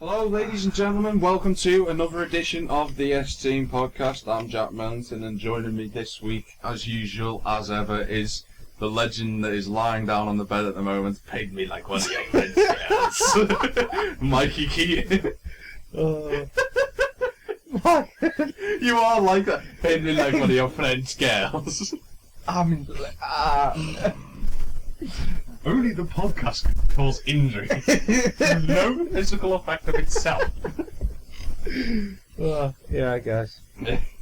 Hello, ladies and gentlemen. Welcome to another edition of the S-Team podcast. I'm Jack Millington, and joining me this week, as usual, as ever, is the legend that is lying down on the bed at the moment, paid me like one of your friends' girls, Mikey Keating. You are like that, paid me like one of your friends' girls. Only the podcast can cause injury. No physical effect of itself. Yeah, I guess.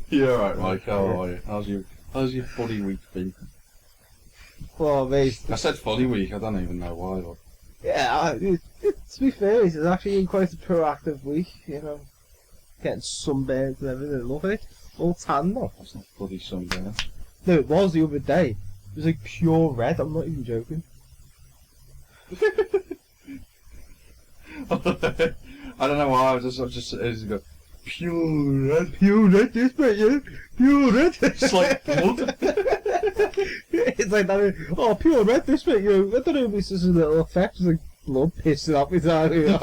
You're alright, Mike. How are you? How's your funny week been? Well, mate. I said funny week. I don't even know why. But... Yeah, to be fair, it's actually been quite a proactive week. You know, getting sunburned and everything. Love it. All tan though. That's not bloody sunburn. No, it was the other day. It was like pure red. I'm not even joking. I don't know why. I just go pure red. This bit, yeah, pure red. It's like blood. It's like that. Oh, pure red. This bit, you know. I don't know if it's just a little effect. It's like blood pissing off me down. You know?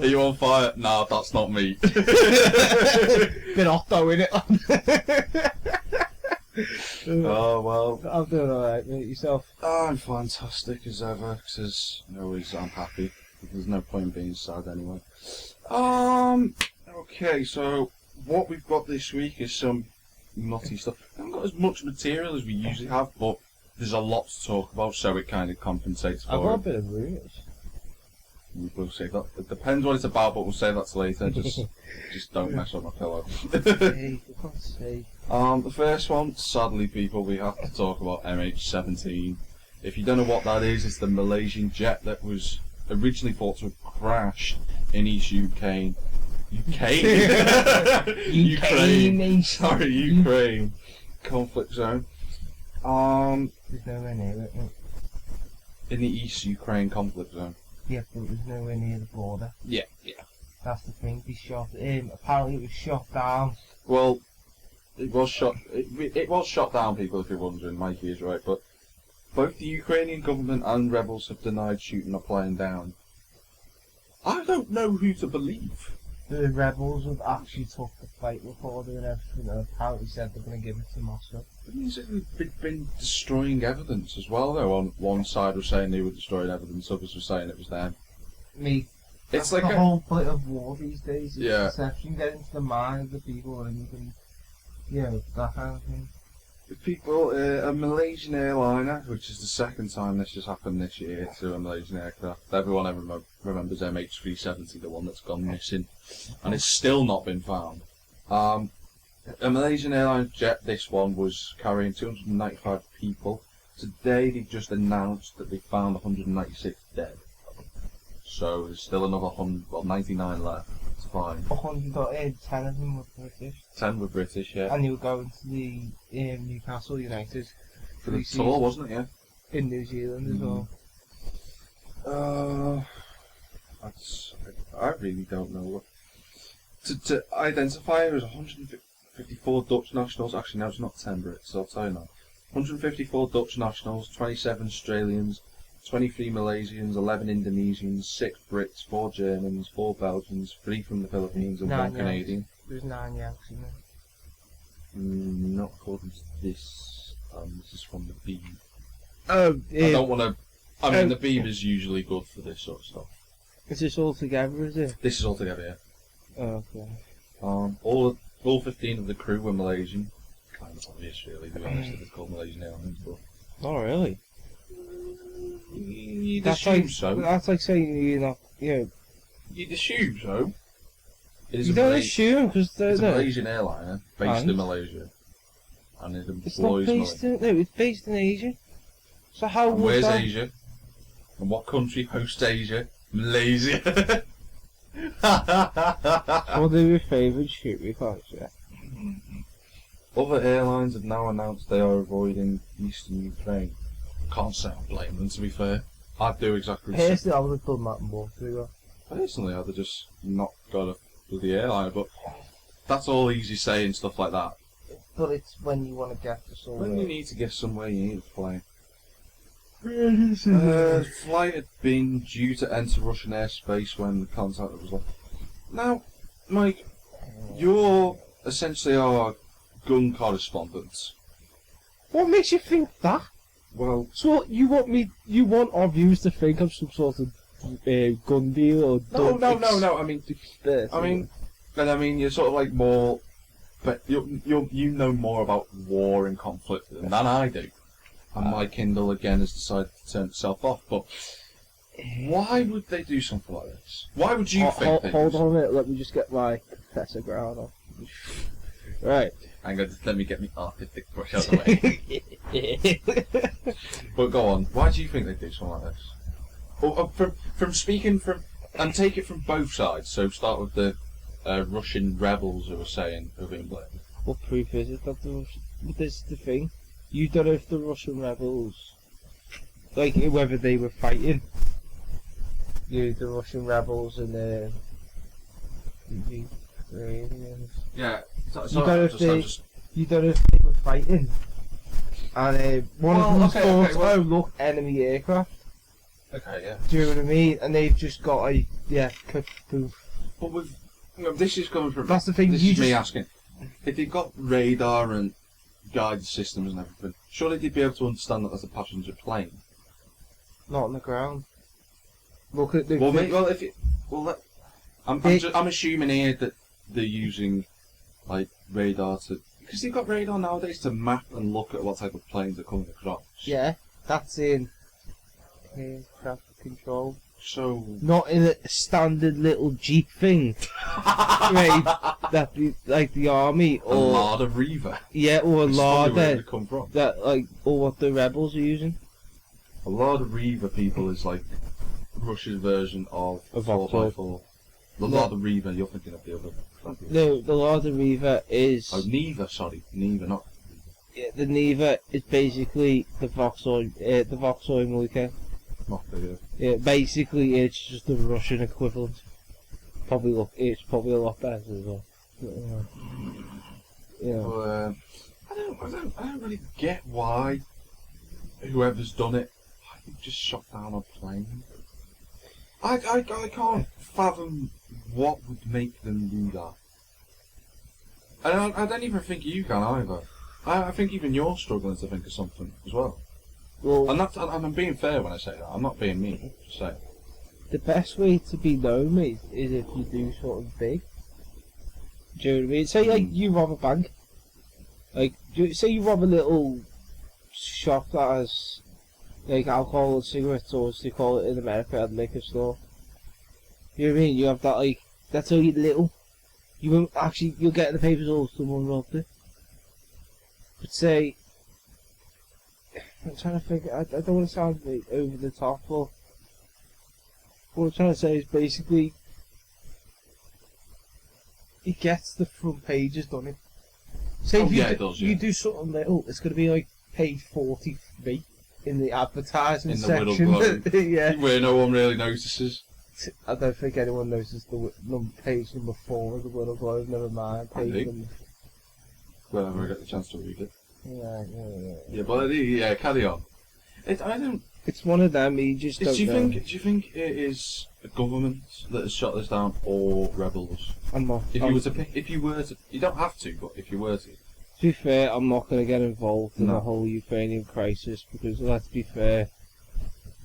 Are you on fire? Nah, that's not me. Bit hot though, innit? Oh well. I'm doing alright, mate. Yourself? I'm fantastic as ever, because always I'm happy. There's no point being sad anyway. Okay, so what we've got this week is some nutty stuff. We haven't got as much material as we usually have, but there's a lot to talk about, so it kind of compensates for I've got a it. bit of rumours. We'll save that. It depends what it's about, but we'll save that to later. Just don't mess up my pillow. Hey, for God's sake. The first one, sadly, people, we have to talk about MH17. If you don't know what that is, it's the Malaysian jet that was originally thought to have crashed in East Ukraine. Ukraine. Sorry, Ukraine. Conflict zone. There's nowhere near it, mate. In the East Ukraine conflict zone. Yeah, but it was nowhere near the border. Yeah. That's the thing. They shot apparently it was shot down. Well, it was shot. It was shot down, people. If you're wondering, Mikey is right. But both the Ukrainian government and rebels have denied shooting a plane down. I don't know who to believe. The rebels have actually took the flight recorder and everything, and apparently said they're going to give it to Moscow. But they've been destroying evidence as well, though. On one side was saying they were destroying evidence, others were saying it was them. Me. It's That's like the whole point of war these days. It's Yeah. deception, get into the mind of the people, and you can, that kind of thing. the people, a Malaysian airliner, which is the second time this has happened this year to a Malaysian aircraft. Everyone ever remembers MH370, the one that's gone missing, and it's still not been found. A Malaysian Airlines jet, this one, was carrying 295 people. Today they've just announced that they found 196 dead. So there's still another 99 left to find. 10 of them were British. 10 were British, yeah. And they were going to the Newcastle United For the tour, wasn't it, yeah? in New Zealand as well. I really don't know. To identify it as 154 Dutch nationals. Actually, no, it's not 10 Brits, so I'll tell you now. 154 Dutch nationals, 27 Australians, 23 Malaysians, 11 Indonesians, 6 Brits, 4 Germans, 4 Belgians, 3 from the Philippines and 1 Canadian. There's 9 Yanks in there. Not according to this. This is from the Beeb. Oh, I don't want to... I mean, the Beeb is usually good for this sort of stuff. Is this all together, is it? This is all together, yeah. Oh, okay. All 15 of the crew were Malaysian. Kind of obvious, really, to be honest, if it's called Malaysian Airlines, but... Oh, really? You'd That's assume like, so. That's like saying You'd assume so. It is you don't assume, because it's a Malaysian airliner based in Malaysia. And it It's not employs based in... No, it's based in Asia. So how And would where's that... Asia? And what country hosts Asia? Malaysia. What are your favourite shoot because, yeah. Other airlines have now announced they are avoiding eastern Ukraine. Can't say I blame them, to be fair. I'd do exactly the same. Personally, I would have done that more ago. Personally, I'd have just not got a bloody airliner, but that's all easy saying stuff like that. But it's when you want to get to somewhere. When you need to get somewhere, you need a plane. Flight had been due to enter Russian airspace when the contact was lost. Now, Mike, you're essentially our gun correspondent. What makes you think that? Well, So you want our viewers to think of some sort of gun deal or no. I mean, you're sort of like more, but you know more about war and conflict than I do. And my Kindle again has decided to turn itself off. But why would they do something like this? Why would you think? Hold on a minute. Let me just get my Professor Ground off. Right. Hang on, just let me get my artistic brush out of the way. But go on. Why do you think they do something like this? Or, from speaking from, and take it from both sides. So start with the Russian rebels who were saying who were being blamed. What proof is it that the Russian? But this is the thing. You don't know if the Russian rebels, like whether they were fighting. The Russian rebels and the Ukrainians. Yeah. You don't know if they were fighting. And one of them thought, oh look, enemy aircraft. Okay, yeah. Do you know what I mean? And they've just got a poof. But with this is coming from. That's the thing. This is me asking. If they've got radar and guide systems and everything, surely they'd be able to understand that that's a passenger plane. Not on the ground. Look at the. I'm assuming here that they're using like radar to, because they've got radar nowadays to map and look at what type of planes are coming across. Yeah, that's in air traffic control. So not in a standard little Jeep thing, right? That the army or a Lada Reaver. Yeah, or a Lada. Come from. That or what the rebels are using. A Lada Reaver, people, is like Russia's version of a 4x4. The Lada Reaver, you're thinking of the other. No, the Lada Reaver is. Oh, Neva, sorry, Neva, not. Yeah, the Neva is basically the Vauxhall Millington. Not the. Yeah, basically it's just the Russian equivalent. It's probably a lot better as well. Yeah. Well, I don't really get why whoever's done it just shot down a plane. I can't fathom what would make them do that. And I don't even think you can either. I think even you're struggling to think of something as well. Well, and I'm being fair when I say that. I'm not being mean. Just saying. The best way to be known, mate, is if you do something big. Do you know what I mean? Say you rob a bank. Say you rob a little shop that has alcohol and cigarettes, or as they call it in America, a liquor store. You know what I mean? You have that that's only little. You won't actually, you'll get in the papers, oh, someone robbed it. But say, I'm trying to think, I don't want to sound over the top, but what I'm trying to say is basically, it gets the front pages, doesn't it? Say it does, yeah. You do something little, it's going to be page 43 in the advertising section. Yeah. Where no one really notices. I don't think anyone notices the page number 4 of the Whittle Globe, never mind. Page number. Whenever I get the chance to read it. Yeah, but carry on. I don't. It's one of them. You just don't know. Do you think it is a government that has shot this down, or rebels? I'm not. If you were to, you don't have to, but if you were to. To be fair, I'm not going to get involved in the whole Ukrainian crisis because, let's be fair,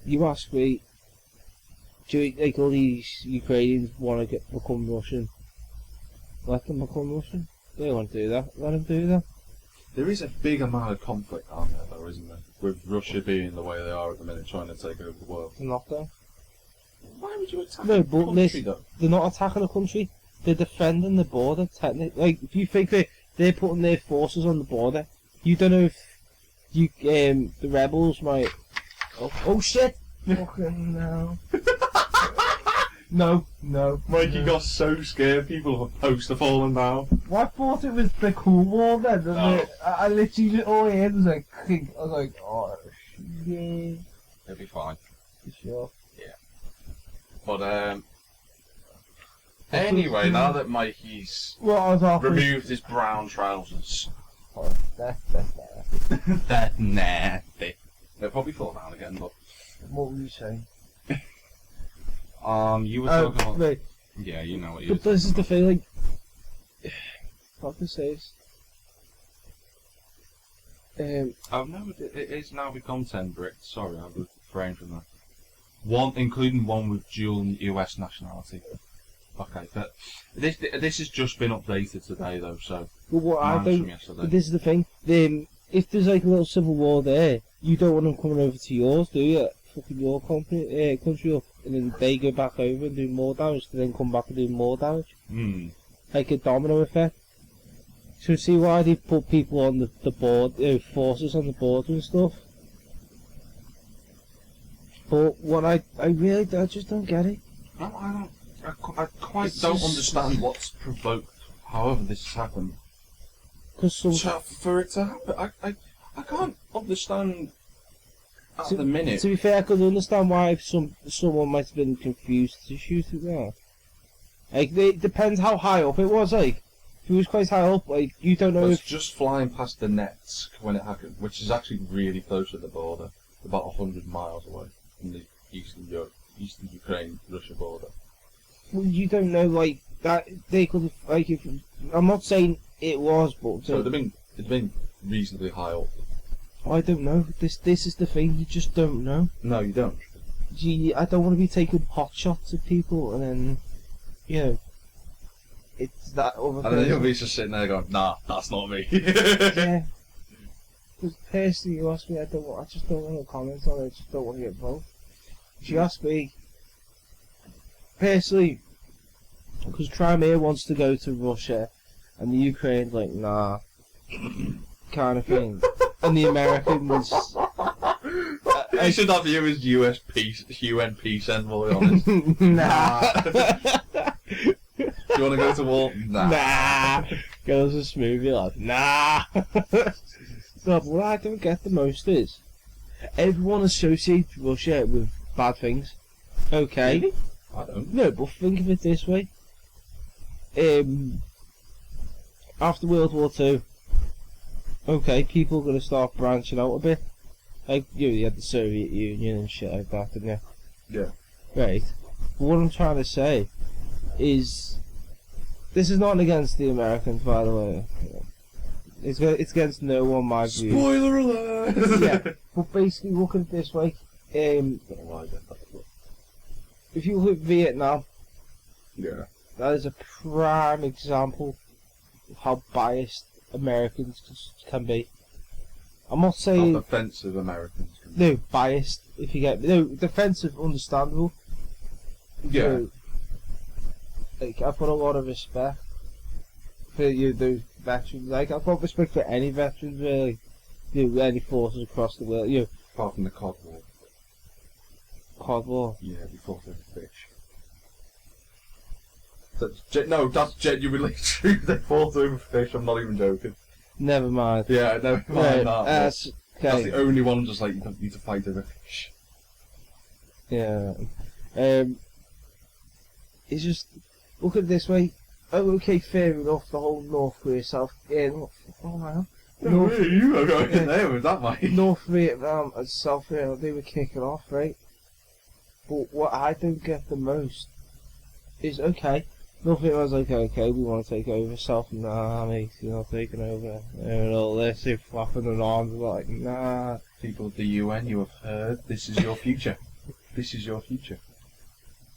you ask me, do you, all these Ukrainians want to become Russian? Let them become Russian. They want to do that. Let them do that. There is a big amount of conflict on there, though, isn't there? With Russia being the way they are at the minute, trying to take over the world. They're not, though. Why would you attack a country, though? They're not attacking a country. They're defending the border, technically. If you think they're putting their forces on the border, you don't know if the rebels might... Oh shit! Fucking no. No. Mikey got so scared people have poster falling down. Well, I thought it was the cool wall then. No. I literally just all I heard was like, I was like, oh shit. It'll be fine. For sure. Yeah. But anyway, now that Mikey's removed his brown trousers. Oh, that's nasty. That's nasty. It'll probably fall down again, but... What were you saying? You were talking about... Right. Yeah, you know what you But this is the thing, like... How can I say this? Oh no, it is now become 10 Brits. Sorry, I was refrained from that. One, including one with dual US nationality. Okay, but this has just been updated today though, so... But what I mine's don't... from yesterday. But this is the thing, if there's like a little civil war there, you don't want them coming over to yours, do you? Fucking your country up, and then they go back over and do more damage, to then come back and do more damage. Like a domino effect. So see why they put people on the board, forces on the border and stuff. But what I just don't get it. No, I don't. I quite It's don't just- understand what's provoked. However, this has happened. Cause For it to happen, I can't understand. At the minute, to be fair, I could understand why someone might have been confused to shoot it there. Like, it depends how high up it was. Like, if it was quite high up, like you don't know it's if just flying past the nets when it happened, which is actually really close to the border, about 100 miles away from the eastern Ukraine-Russia border. well, you don't know like that they could have like if I'm not saying it was, but So it's been reasonably high up. I don't know. This is the thing. You just don't know. No, you don't. I don't want to be taking pot shots at people and then, you know, it's that other And then you'll person. be just sitting there going, nah, that's not me. Yeah. Because personally, you ask me, I just don't want to comment on it. I just don't want to get involved. If you ask me, personally, because Crimea wants to go to Russia, and the Ukraine's like, nah, kind of thing. And the American was... You should have you as UN peace envoy on it. Nah. Do you want to go to war? Nah. Nah. Goes a smoothie lad. Nah. No, but what I don't get the most is everyone associates Russia with bad things. Okay. Really? I don't. No, but think of it this way. After World War II, okay, people are going to start branching out a bit. Like, you had the Soviet Union and shit like that, didn't you? Yeah. Right. But what I'm trying to say is, this is not against the Americans, by the way. It's against no one, my view. Spoiler alert! Yeah, but basically, look at it this way. If you look at Vietnam, Yeah. that is a prime example of how biased Americans can be. I'm not saying... Not offensive Americans. No, biased, if you get me. No, defensive, understandable. Yeah. So, like, I've got a lot of respect for those veterans. Like, I've got respect for any veterans, really. Any forces across the world. Apart from the Cod War. Cod War. Yeah, we fought over fish. That's genuinely true. They fought over fish. I'm not even joking. Never mind. Yeah, never mind Right, that. that's That's okay. the only one. I'm just like, you don't need to fight over fish. Yeah. It's just, look at it this way. Oh, okay, fair enough. The whole North Korea, South. Yeah, oh man. You are going in there with that, mate. North Vietnam and South Vietnam, they were kicking off, right? But what I don't get the most is, okay, North Vietnam's like, okay, we want to take over. South, nah, mate, you're not taking over. And all this, they're flapping their arms, like, nah. People of the UN, you have heard. This is your future. This is your future.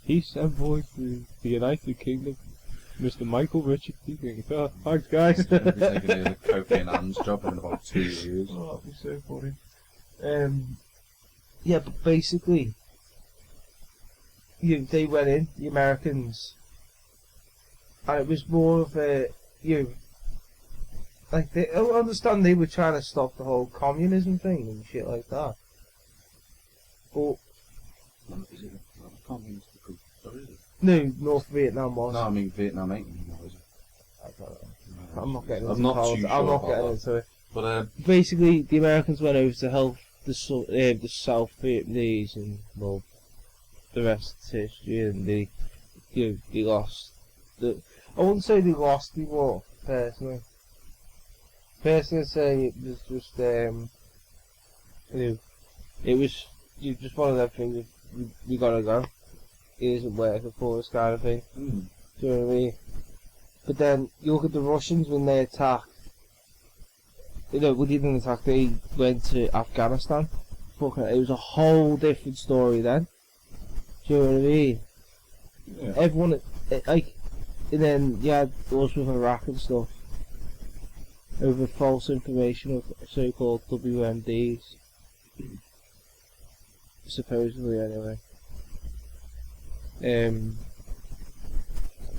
Peace and voice to the United Kingdom. Mr. Michael Richard Keating. Oh, thanks, guys. He's going to be taking the Kofi Annan's job in about 2 years. Oh, that'd be so funny. Yeah, but basically, they went in, the Americans, and it was more of a, like, I understand they were trying to stop the whole communism thing and shit like that. But, Is it a communist group? Or is it? no, North Vietnam was. No, I mean Vietnam ain't anymore, is it? I don't know. I'm not getting into I'm not politics. too sure I'm not about getting that. into it. But Basically, the Americans went over to help the South Vietnamese, and well, the rest is history. And they lost. I wouldn't say they lost the war personally. Personally, I'd say it was just it was just one of them things. We gotta go. It isn't working for us, kind of thing. Mm. Do you know what I mean? But then you look at the Russians when they attacked. You know, we didn't attack. They went to Afghanistan. Fucking, it was a whole different story then. Do you know what I mean? Yeah. Everyone, like, and then you had us with Iraq and stuff over false information of so-called WMDs, supposedly anyway.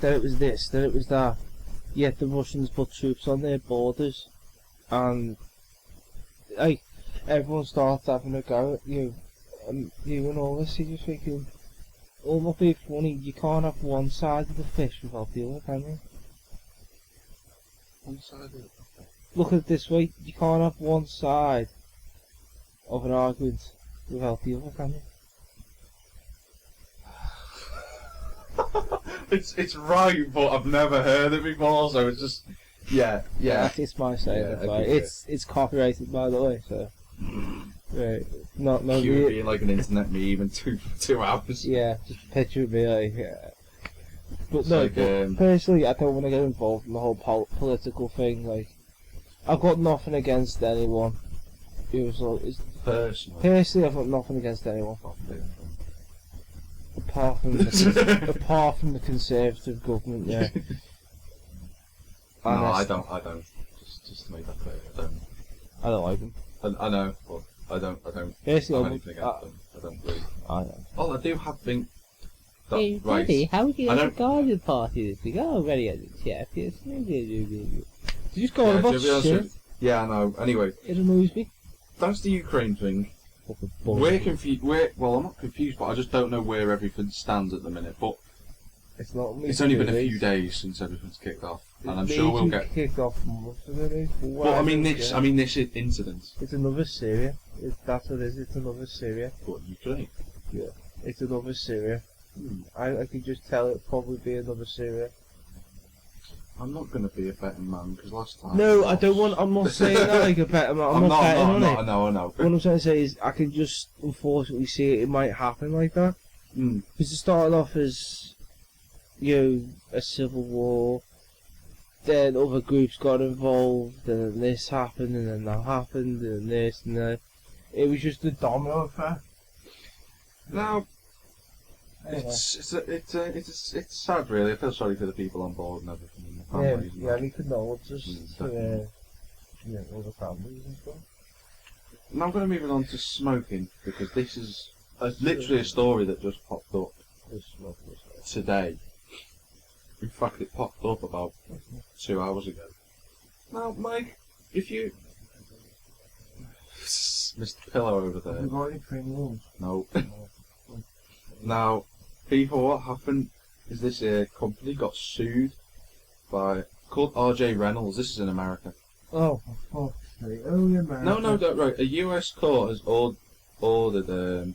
Then it was this, then it was that. Yet the Russians put troops on their borders, and like everyone starts having a go at you, and all this. You're just thinking, oh, not being funny. You can't have one side of the fish without the other, can you? One side of it. Look at it this way: you can't have one side of an argument without the other, can you? It's right, but I've never heard it before, so it's just yeah. It's my saying. Yeah, That's right. It's copyrighted, by the way. So right, not no. You being like an internet meme in two hours. Yeah, just a picture of me like. But It's no, like, personally, I don't want to get involved in the whole political thing. Like, I've got nothing against anyone. Personally, I've got nothing against anyone. Apart from the Conservative government, yeah. No, I don't. Just to make that clear, I don't like them. I know, but I don't Basically, have anything against them. I don't really. I know. Oh, I do have think. That, Hey, right. Daddy, how would you I like the don't- garden party this week? Oh, ready at the chef. Yes. Did you just go on Yeah, about to be honest shit? with- yeah, I know. Anyway, It annoys me. that's the Ukraine thing. Fucking We're bullshit. confused. Well, I'm not confused, but I just don't know where everything stands at the minute. But It's not. it's only been a few days since everything's kicked off, and I'm sure we'll get. kicked off most of it. Well, I mean this incident. It's another Syria. That's what it is. It's another Syria. What, Ukraine? It's another Syria. I could just tell it'd probably be another Syria. I'm not going to be a betting man because last time. No, I don't want. I'm not saying that like a bet. I'm not betting on it. I know. What I'm trying to say is, I can just unfortunately see it might happen like that. Because it started off as, a civil war. Then other groups got involved, and then this happened, and then that happened, and then this, and then it was just a domino effect. Now, it's sad really. I feel sorry for the people on board and everything. And the families and that. any condolences definitely. all the families and stuff. Now I'm going to move it on to smoking because this is literally a story that just popped up today. In fact, it popped up about 2 hours ago. Now, Mike, if you... Mr. Pillow over there. Have you got any premiums? No. Now, people, what happened is this company got sued by... called RJ Reynolds. This is in America. Oh, for fuck's sake. Oh, yeah, man. No, don't, right. A US court has ordered the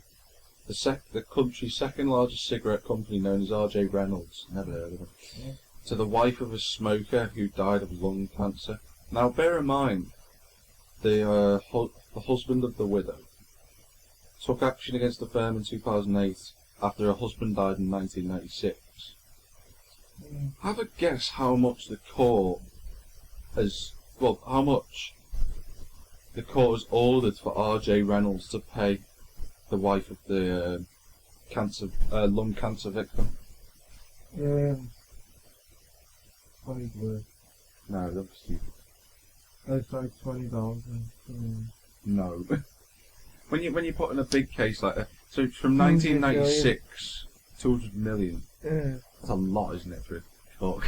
country's second largest cigarette company, known as RJ Reynolds, never heard of it, to the wife of a smoker who died of lung cancer. Now, bear in mind, the husband of the widow took action against the firm in 2008 after her husband died in 1996. Have a guess how much the court has ordered for RJ Reynolds to pay the wife of the lung cancer victim. 20 words. No, that's stupid. That's like $20. No. when you put in a big case like that, so from 1996, 200 million. That's a lot, isn't it, for a court?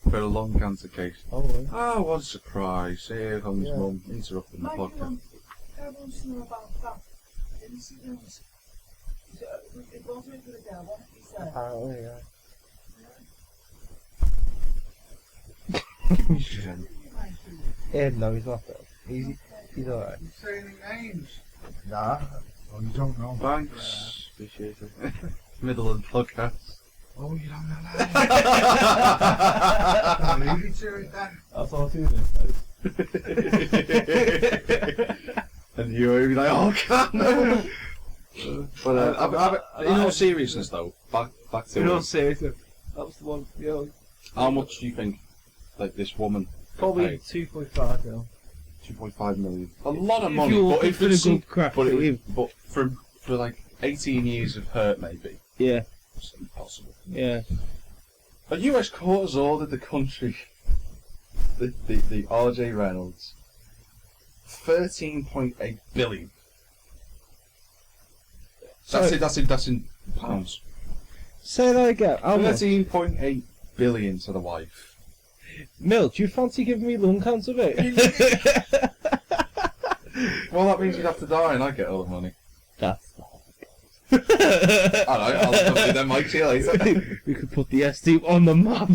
For a lung cancer case. Oh, well. Oh, what a surprise. Here comes Yeah. Mum interrupting the podcast. I want to know about that incident. It wasn't for the girl, what did he say? Apparently, yeah. No, he's not there. He's alright. You say any names? Nah, well, you don't know. Thanks. Appreciate it. Middle of the podcast. Oh, you don't know that? I'll leave you to it then. I thought you And you'll be like, oh God, no! But in all seriousness though, back to In all seriousness, that was the one. how much do you think, like, this woman Probably paid? 2.5 mil. 2.5 million. A lot of If money, you're but looking if for a it's good craft, but for like 18 years of hurt, maybe Yeah, it's impossible. yeah. A US court has ordered the country, the R.J. Reynolds, 13.8 billion. That's in pounds. Say that again. How much? 13.8 billion to the wife. Mil, do you fancy giving me lung cancer, mate? Well, that means you'd have to die, and I get all the money. That's Alright, I'll come then, Mike. See you later. We could put the SD on the map.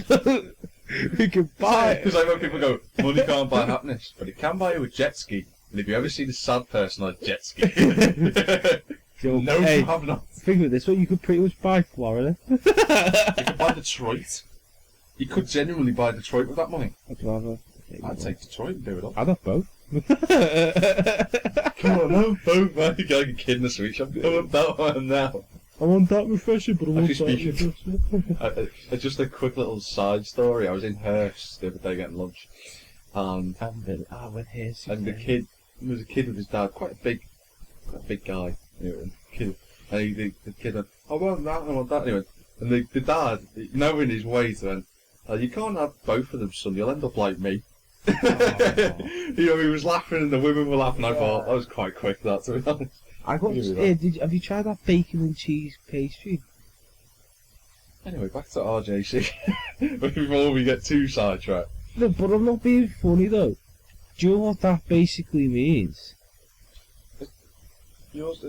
We could buy it. Because like when people go, money can't buy happiness, but it can buy you a jet ski. And if you ever see the sad person on a jet ski, no, hey, you have not. think of it this way, you could pretty much buy Florida. You could buy Detroit. You could genuinely buy Detroit with that money. I'd take Detroit and do it all. I'd have both. Come on, no, both, man. You're like a kid in a sweet shop. I want that one now. I want that refresher, but I want Actually, that refresher. Just a quick little side story. I was in Hearst the other day getting lunch, and with his. the kid, there was a kid with his dad, quite a big guy. Anyway, kid, and the kid went, I want that, I want that. Anyway, and the dad, knowing his weight, went, you can't have both of them, son. You'll end up like me. You know, he was laughing and the women were laughing. I thought that was quite quick. That, to be honest. I got. Have you tried that bacon and cheese pastry? Anyway, back to RJC. Before we get too sidetracked. No, but I'm not being funny though. Do you know what that basically means? Yours,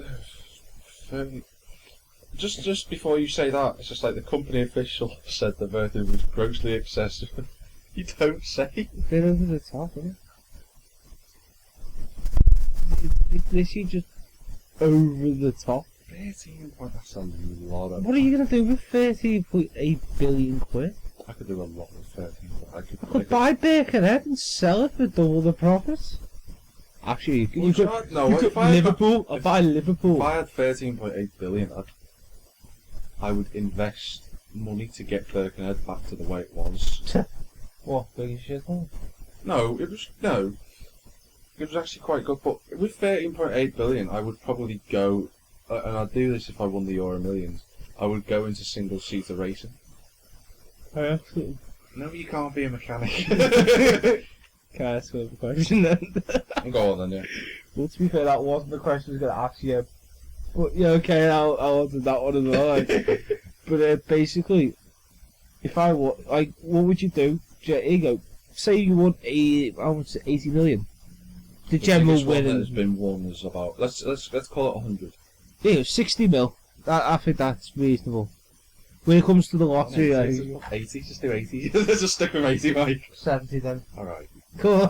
just before you say that, it's just like the company official said the verdict was grossly excessive. You don't say. A bit over the top, isn't it? It's literally just over the top. 13 point, that's a lot of. What are you going to do with 13.8 billion quid? I could do a lot with 13. I could buy Birkenhead and sell it for double the profits. Actually, you could Liverpool. I'd buy Liverpool. If I had 13.8 billion, I would invest money to get Birkenhead back to the way it was. What, big shit? No, it was actually quite good. But with 13.8 billion, I would probably go, and I'd do this if I won the Euro Millions. I would go into single-seater racing. Absolutely. No, you can't be a mechanic. Can I ask a question then? Go on then, yeah. Well, to be fair, that wasn't the question I was going to ask you. But yeah, okay, I'll answer that one as well. Like. But basically, if I what would you do? Here you go. Say you won 80 million. The general winning winning has been won is about let's call it 100. Yeah, 60 mil. I think that's reasonable. When it comes to the lottery, 80, just do 80. Let's just stick with 80, Mike. 70 then. Alright. Cool.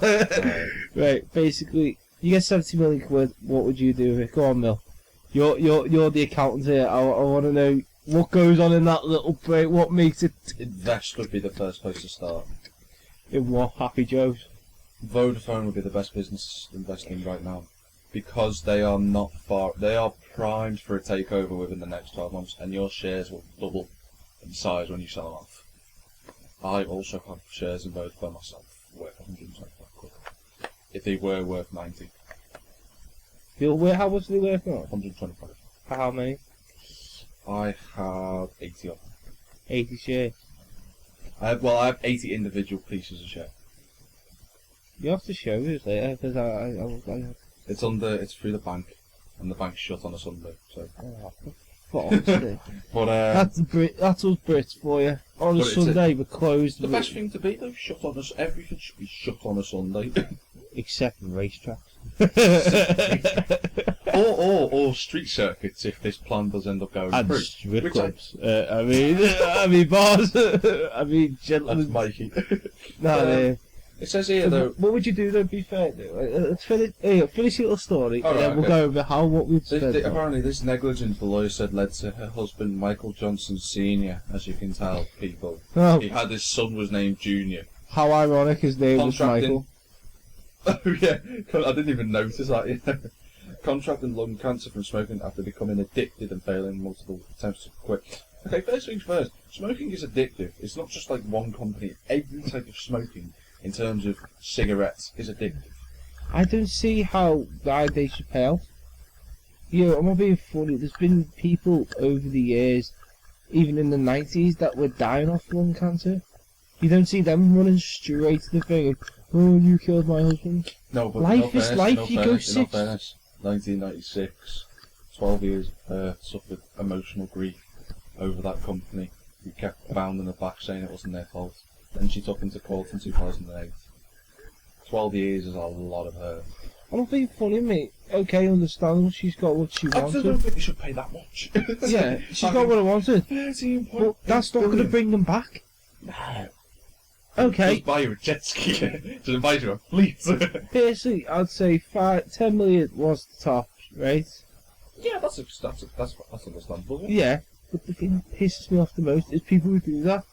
Right, basically, you get 70 million quid, what would you do with it? Go on, Mil. You're the accountant here. I want to know what goes on in that little break, what makes it... Invest would be the first place to start. In what? Happy Joe's? Vodafone would be the best business investing right now. Because they are not far... They are primed for a takeover within the next 12 months, and your shares will double in size when you sell them off. I also have shares in Vodafone myself, worth 125 quid. If they were worth 90. How much are they worth now? 125. For how many? I have 80 of them. 80 shares. I have 80 individual pieces of share. You have to show us later, because I It's through the bank, and the bank's shut on a Sunday, so. Honestly. But that's us Brits for you. On a Sunday, we're closed. The best thing to be though, shut on us. Everything should be shut on a Sunday. Except racetracks. or street circuits if this plan does end up going and through. Strip clubs. I mean bars. I mean gentlemen. That's Mikey. No, it says here though. What would you do though? Be fair, let's finish your little story, and then we'll go over what we've said. Apparently, this negligence, the lawyer said, led to her husband Michael Johnson Senior. As you can tell, people. Oh. He had his son was named Junior. How ironic his name was Michael. Oh yeah, I didn't even notice that. contracting lung cancer from smoking after becoming addicted and failing multiple attempts to quit. Okay, first things first, smoking is addictive. It's not just like one company. Every type of smoking, in terms of cigarettes, is addictive. I don't see how they should pay out. I'm not being funny. There's been people over the years, even in the 90s, that were dying of lung cancer. You don't see them running straight to the thing and, oh, you killed my husband. No, but Life is life. You go in all fairness, 1996, 12 years of her suffered emotional grief over that company who kept bounding her back saying it wasn't their fault. Then she took him to court in 2008. 12 years is a lot of her. I'm not being funny, mate. Okay, understandable. She's got what she I wanted. don't think they should pay that much. Yeah, she's got what I wanted. 13 But that's not going to bring them back. No. Okay. Just buy you a jet ski. Just buy you a fleet. Basically, I'd say 10 million was the top, right? Yeah, that's understandable. Yeah. Yeah, but the thing that pisses me off the most is people who do that.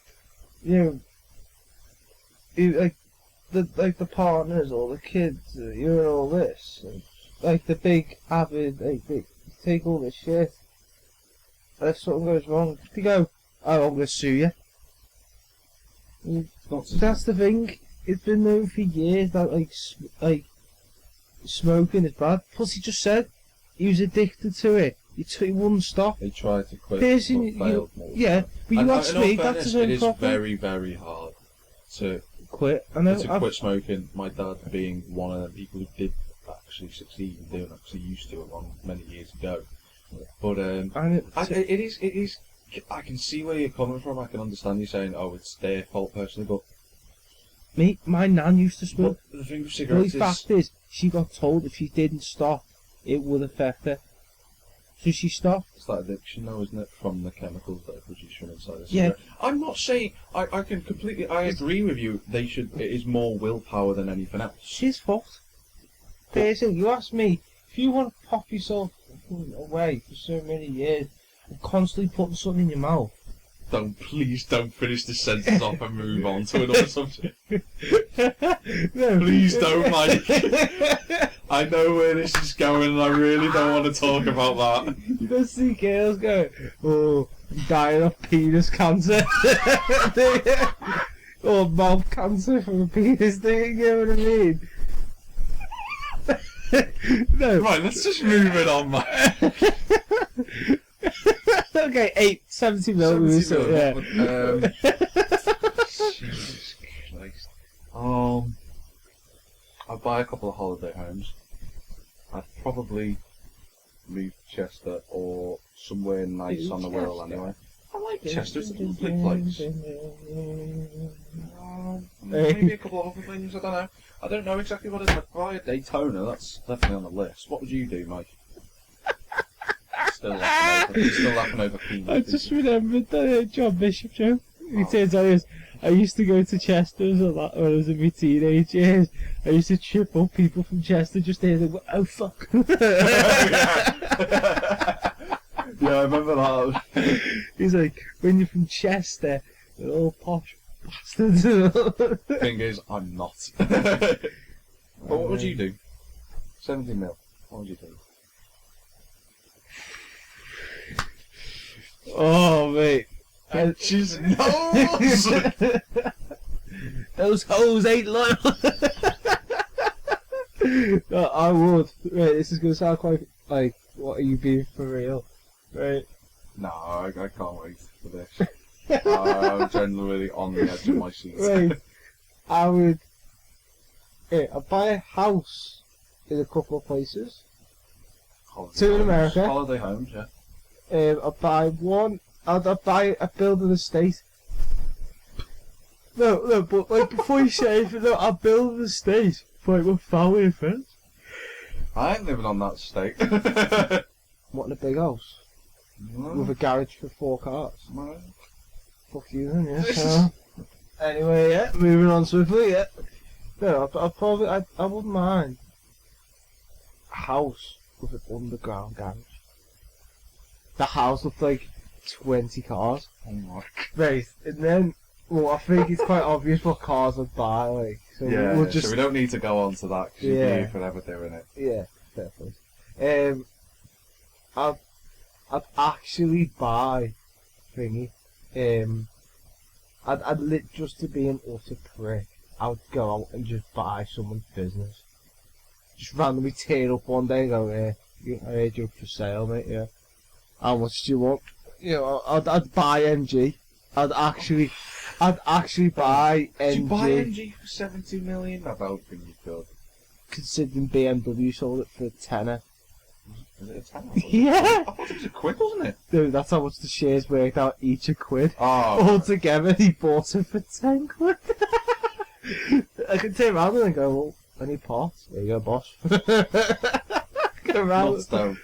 Like the partners or the kids, and all this. And, like the big avid, they take all this shit. And if something goes wrong, they go, "Oh, I'm gonna sue you." That's the thing. It's been known for years that like smoking is bad. Plus, he just said he was addicted to it. He wouldn't stop. They tried to quit, Piercing, but failed more. Yeah, but you asked me. That's his own It is problem. very, very hard to Quit. I know. quit smoking. My dad being one of the people who did actually succeed in doing it, because he used to many years ago. But it is. I can see where you're coming from. I can understand you saying, "Oh, it's their fault personally," but my nan used to smoke. the thing with The cigarettes fact is, she got told if she didn't stop, it would affect her. So she stopped. it's that addiction, though, isn't it, from the chemicals that are produced from inside the Yeah. cigarette? I'm not saying I can completely. I agree with you. They should. It is more willpower than anything else. She's fucked. Basically, you ask me, if you want to pop yourself away for so many years and constantly putting something in your mouth. Please don't finish the sentence off and move on to another subject. No. Please don't, Mike. I know where this is going and I really don't want to talk about that. You don't see girls go, "Oh, I'm dying of penis cancer." Or mouth cancer from a penis thing, you know what I mean? No. Right, let's just move it on, Mike. Okay, 70 mil. 70 mil, Yeah. Jesus Christ. I'd buy a couple of holiday homes. I'd probably move to Chester or somewhere nice on the Wirral anyway. I like Chester, it's a lovely place. Maybe a couple of other things, I don't know. I don't know exactly what it is. I'd buy a Daytona, that's definitely on the list. What would you do, Mike? Still laughing over peanuts. I just remembered the John Bishop joke. He turns out I used to go to Chester's a lot when I was in my teenage years. I used to trip up people from Chester just to hear them go, "Oh fuck." Yeah, I remember that. He's like, when you're from Chester, they're all posh bastards. Thing is, I'm not. But what would you do? 70 mil. What would you do? Oh, mate. She's nose! Those hoes ain't loyal. I would. Right, this is going to sound quite like, what are you being for real? Right. No, I can't wait for this. I'm genuinely on the edge of my seat. Right. I'd buy a house in a couple of places. Two in America. Holiday homes, yeah. I'd buy one. I'd buy a build an estate. No, but like before you say anything, no, I'd build an estate for like my family and friends. I ain't living on that estate. What, in a big house? No. With a garage for 4 cars? No. Fuck you then, yeah. So, anyway, yeah, moving on swiftly, yeah. No, I wouldn't mind a house with an underground garage. The house looked like 20 cars. Oh my. Right, and then, well, I think it's quite obvious what cars I'd buy, like, so Yeah, we'll just... so we don't need to go on to that, because Yeah. you're forever doing it. Yeah, definitely. I'd actually buy thingy. Just to be an utter prick, I would go out and just buy someone's business. Just randomly tear up one day and go, I heard you're for sale, mate, yeah. How much do you want? You know, I'd buy MG. I'd actually buy MG. Did you buy MG for 70 million? I don't think you could. Considering BMW sold it for a tenner. Is it a tenner? Yeah! I thought it was a quid, wasn't it? Dude, that's how much the shares worked out, each a quid. Oh. Altogether, he bought it for 10 quid. I could turn around and go, well, I need parts. There you go, boss. Go around. Not stone.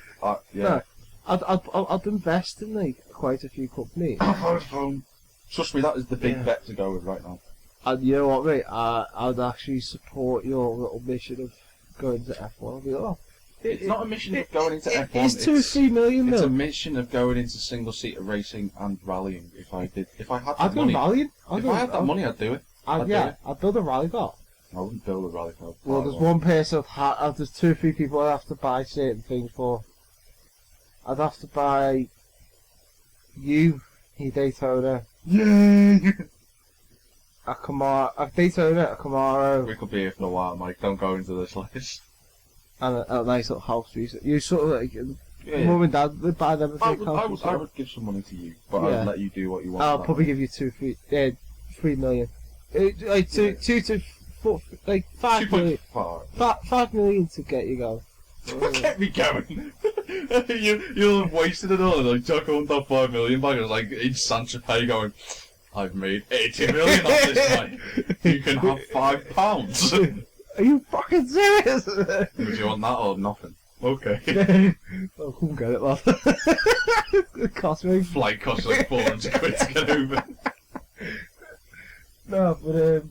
Yeah. No, I'd invest in like quite a few companies. Trust me, that is the big Yeah. bet to go with right now. And you know what, mate? I'd actually support your little mission of going to F1. I'd be like, oh, It's not a mission of going into F1. It's 2 or 3 million, It's a mil. mission of going into single-seater racing and rallying. If I had that I'd go money, rallying. if I had that money, I'd do it. I'd do it. I'd build a rally car. I wouldn't build a rally car. Well, there's one person, there's 2 or 3 people I'd have to buy certain things for. I'd have to buy you, your Daytona, Yay! a Camaro, a Daytona, a Camaro, We could be here for a while, Mike. Don't go into this list. and a nice little house piece. You sort of like, Yeah. mum and dad would buy them a I big would, house. I, would, I yourself. would give some money to you, but I Yeah. would let you do what you want. I'll with that probably money. give you 3 million. Like two to 4, like 5 million. 2.5. 5 million to get you going. Get me going. You'll have wasted it all. Like, Chuck, I want that 5 million back. It's like in Sancho Pay going, I've made 80 million off this night. You can have £5. Are you fucking serious? Would you want that or nothing? Okay. Oh, come get it, lad. It cost me. Flight costs like 400 quid to get over. No, but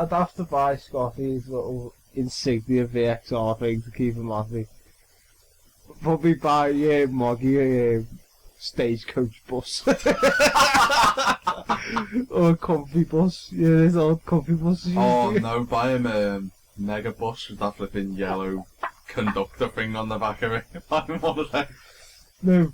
I'd have to buy Scotty's little insignia VXR thing to keep him happy. Probably buy Moggy a stagecoach bus. Or a comfy bus. Yeah, there's old comfy buses. Oh no, buy him a mega bus with that flipping yellow conductor thing on the back of it. Buy him one of them. No.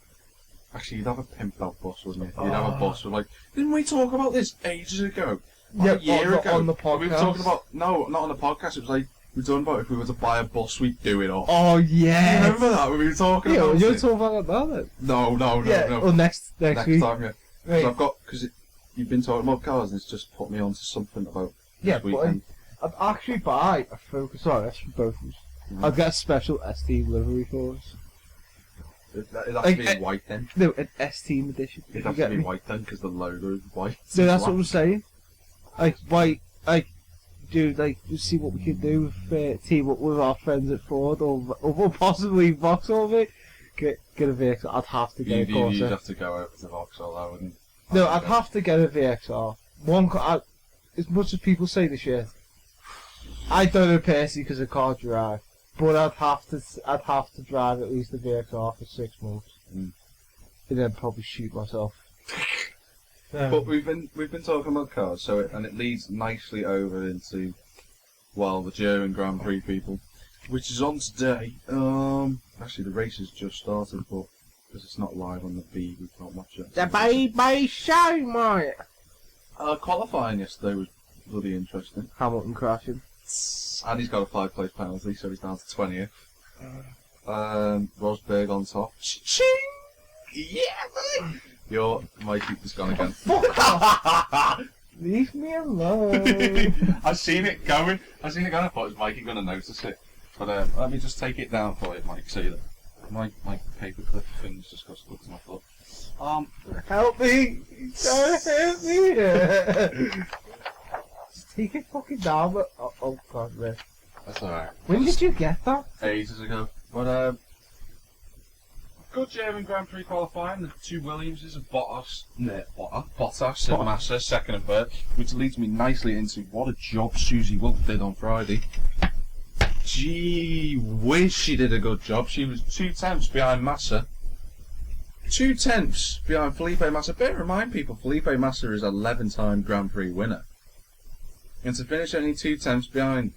Actually, you'd have a pimped out bus, wouldn't you? You'd have a bus with like, didn't we talk about this ages ago? Like Yeah, a year ago. on the We were talking podcast. about, no, not on the podcast, it was like, we were talking about if we were to buy a bus, we'd do it all. Oh, Do you yeah. remember that when we were talking Yeah, about you're it? talking about that then. No, Yeah, no. well, next Next week. time, yeah. Right. Because you've been talking about cars and it's just put me onto something about Yeah, this but weekend. I'd actually buy a Focus RS for both of us. I'd get a special ST livery for us. It'd have to Like, be in white then. No, an S-Team edition. It'd You have to get be me? white then because the logo is white. So that's what I'm saying. Like, white, like, dude, like, just see what we could do with, team up with our friends at Ford or possibly Vauxhall, mate. Get a vehicle. I'd have to get a You'd Corsa. have to go over to Vauxhall, I wouldn't. No, I'd have to get a VXR. As much as people say the shit, I don't know personally because I can't drive, but I'd have to drive at least a VXR for 6 months, Mm. and then probably shoot myself. But we've been talking about cars, so it leads nicely over into, well, the German Grand Prix, people, which is on today. Actually the race has just started, but because it's not live on the feed, we can't watch it. The baby show, mate. Qualifying yesterday was bloody interesting. Hamilton crashing. And he's got a 5-place penalty, so he's down to 20th. Rosberg on top. Ching! Yeah, boy! Your Mikey has gone again. Fuck off! Leave me alone. I seen it going. I thought, is Mikey going to notice it? But let me just take it down for you, Mike, so that my paperclip thing's just got stuck to my foot. Help me! Don't help me! Just take it fucking down, but oh god, man. That's alright. When did you get that? Ages ago. But good German Grand Prix qualifying. The two Williamses of Bottas and Massa, second and third, which leads me nicely into what a job Susie Wolff did on Friday. Gee whiz, she did a good job. She was 2/10 behind Massa. 2/10 behind Felipe Massa. Bear in mind, people, Felipe Massa is an 11-time Grand Prix winner. And to finish only 2/10 behind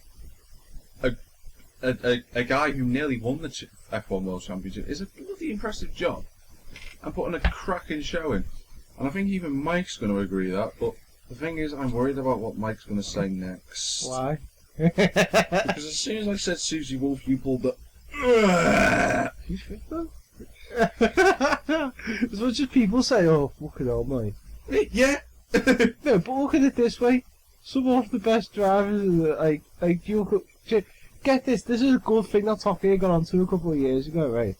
a guy who nearly won the F1 World Championship is a bloody impressive job and putting a cracking showing. And I think even Mike's going to agree with that, but the thing is, I'm worried about what Mike's going to say next. Why? Because as soon as I said Susie Wolff, you pulled the... He's fit though. As much as people say, oh, fucking hell, mate. Yeah! No, but look at it this way. Some of the best drivers, in the, like you look at, get this is a good thing that Top Gear got onto a couple of years ago, right?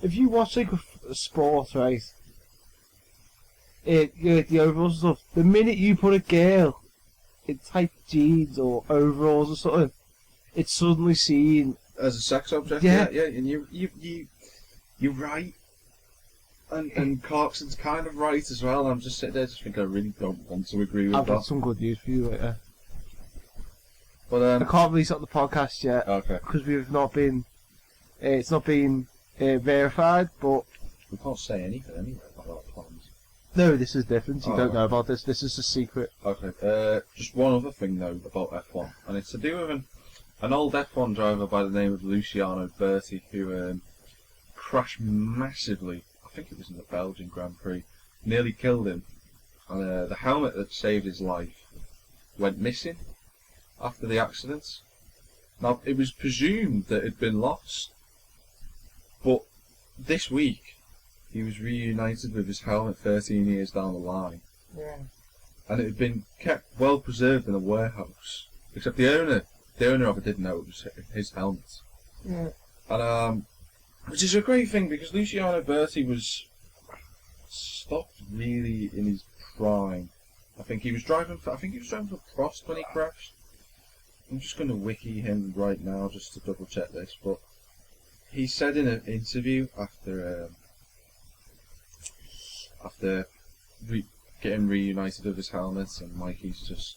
If you watch like a sport, right, the overall stuff, the minute you put a girl in tight jeans or overalls or something, it's suddenly seen As a sex object, Yeah. yeah, and you're right. And Clarkson's kind of right as well. I'm just sitting there just thinking I really don't want to agree with I've got that. some good news for you later. But I can't release it on the podcast yet okay. because we've not been. It's not been verified, but We can't say anything anyway about our plans. no, this is different. You Oh, don't okay. know about this. This is a secret. Okay, just one other thing though about F1, and it's to do with an old F1 driver by the name of Luciano Berti, who crashed massively. I think it was in the Belgian Grand Prix, nearly killed him, and the helmet that saved his life went missing after the accident. Now, it was presumed that it had been lost, but this week he was reunited with his helmet 13 years down the line, and it had been kept well preserved in a warehouse, except the owner of it didn't know it was his helmet. Yeah. And which is a great thing because Luciano Berti was stopped really in his prime. I think he was driving for Prost when he crashed. I'm just going to wiki him right now just to double check this, but he said in an interview after getting reunited with his helmet, and Mikey's just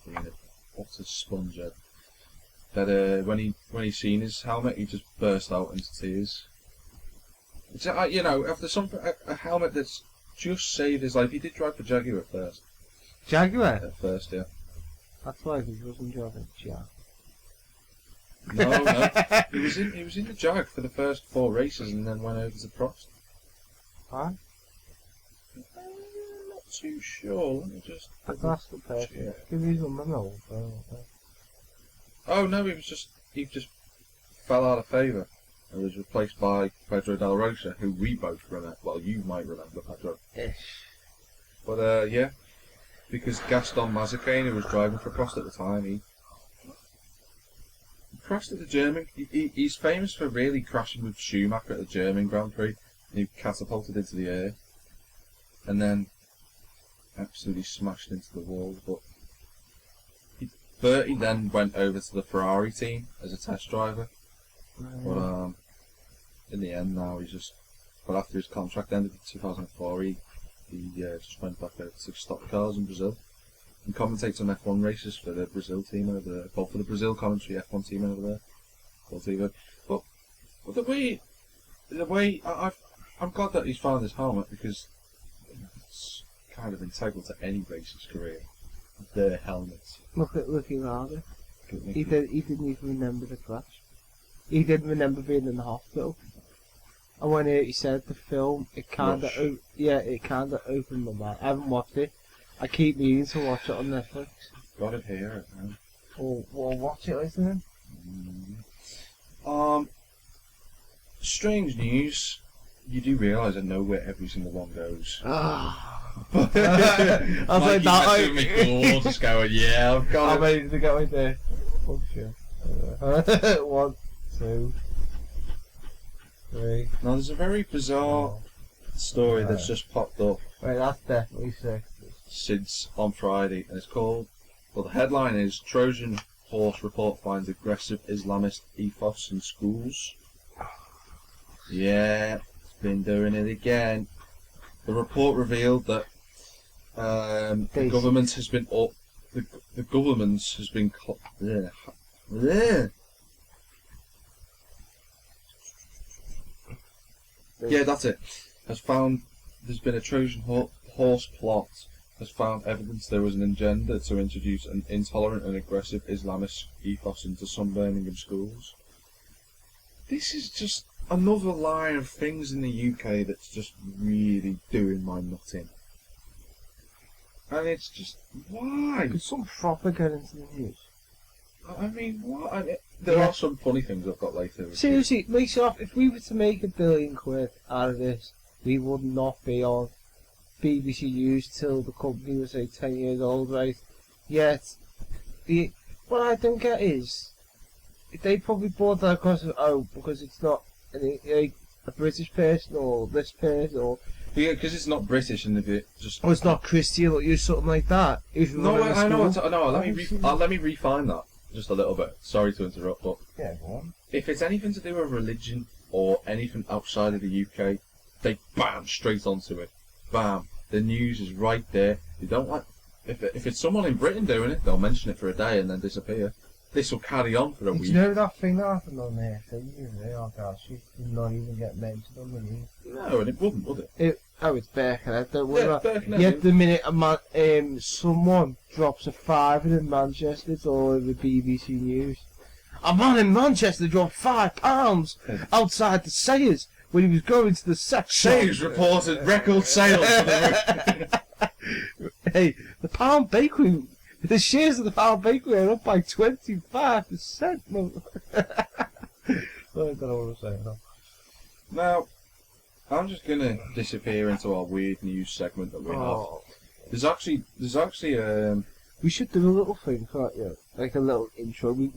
being an utter sponge head, that when he seen his helmet, he just burst out into tears. It's, after a helmet that's just saved his life. He did drive for Jaguar at first. Jaguar. At first, yeah. That's why he wasn't driving Jag. No. He was in the Jag for the first 4 races and then went over to Prost. Why? Not too sure. Let me just. That's the person. Give me some money. Oh no, he just fell out of favour and was replaced by Pedro Della Rosa, who we both remember. Well, you might remember Pedro. Ish. But yeah, because Gaston Mazepin, who was driving for Prost at the time, he crashed at the German. He's famous for really crashing with Schumacher at the German Grand Prix, and he catapulted into the air, and then absolutely smashed into the wall. But Bertie then went over to the Ferrari team as a test driver. But in the end, now he's just. But after his contract ended in 2004, he just went back out to stock cars in Brazil and commentates on F1 races for the Brazil team over there. Well, for the Brazil commentary F1 team over there. But the way I'm glad that he's found his helmet because it's kind of integral to any racer's career. Their helmets. Look at Ronaldo. He didn't even remember the crash. He didn't remember being in the hospital. And when he said the film, it kind of opened my mind. I haven't watched it. I keep meaning to watch it on Netflix. Got it here. Or watch it later then. Strange news. You do realise I know where every single one goes. I was Mikey like that. messing with me cool, just going, yeah, I've got I'm it. ready to go in there. Oh shit. 1, 2, 3. Now there's a very bizarre story that's just popped up Wait, that's definitely 6. since on Friday, and it's called. Well, the headline is Trojan Horse Report Finds Aggressive Islamist Ethos in Schools. Yeah, it's been doing it again. The report revealed that the government has been the government has been yeah, that's it. Has found there's been a Trojan horse plot. Has found evidence there was an agenda to introduce an intolerant and aggressive Islamist ethos into some Birmingham schools. This is just another line of things in the UK that's just really doing my nut in. And it's just, why? Could some proper get into the news? I mean, what? There are some funny things I've got later. Seriously, myself, if we were to make £1 billion out of this, we would not be on BBC News till the company was say 10 years old, right? Yet, what I don't get is, they probably bought that because it's not a British person or this person or. Yeah, because it's not British and if it just. Oh, it's not Christian or something like that. No, I know. Let me refine that just a little bit. Sorry to interrupt, but yeah, go on. If it's anything to do with religion or anything outside of the UK, they bam straight onto it. Bam, the news is right there. They don't like if it's someone in Britain doing it, they'll mention it for a day and then disappear. This will carry on for a week. Do you know that thing that happened on there? She did not even get mentioned on the news. No, and it wouldn't, would it? It's Birkenhead, don't worry about it. Birkenhead. Yet the minute someone drops a fiver in Manchester, it's all over BBC News. A man in Manchester dropped £5 outside the Sayers when he was going to the sex shop. Sayers reported record sales for the Hey, the Pound Bakery, the shares of the Pound Bakery are up by 25%. I don't know what I'm saying now. Now, I'm just gonna disappear into our weird news segment that we have. There's actually we should do a little thing, can't you? Like a little intro. We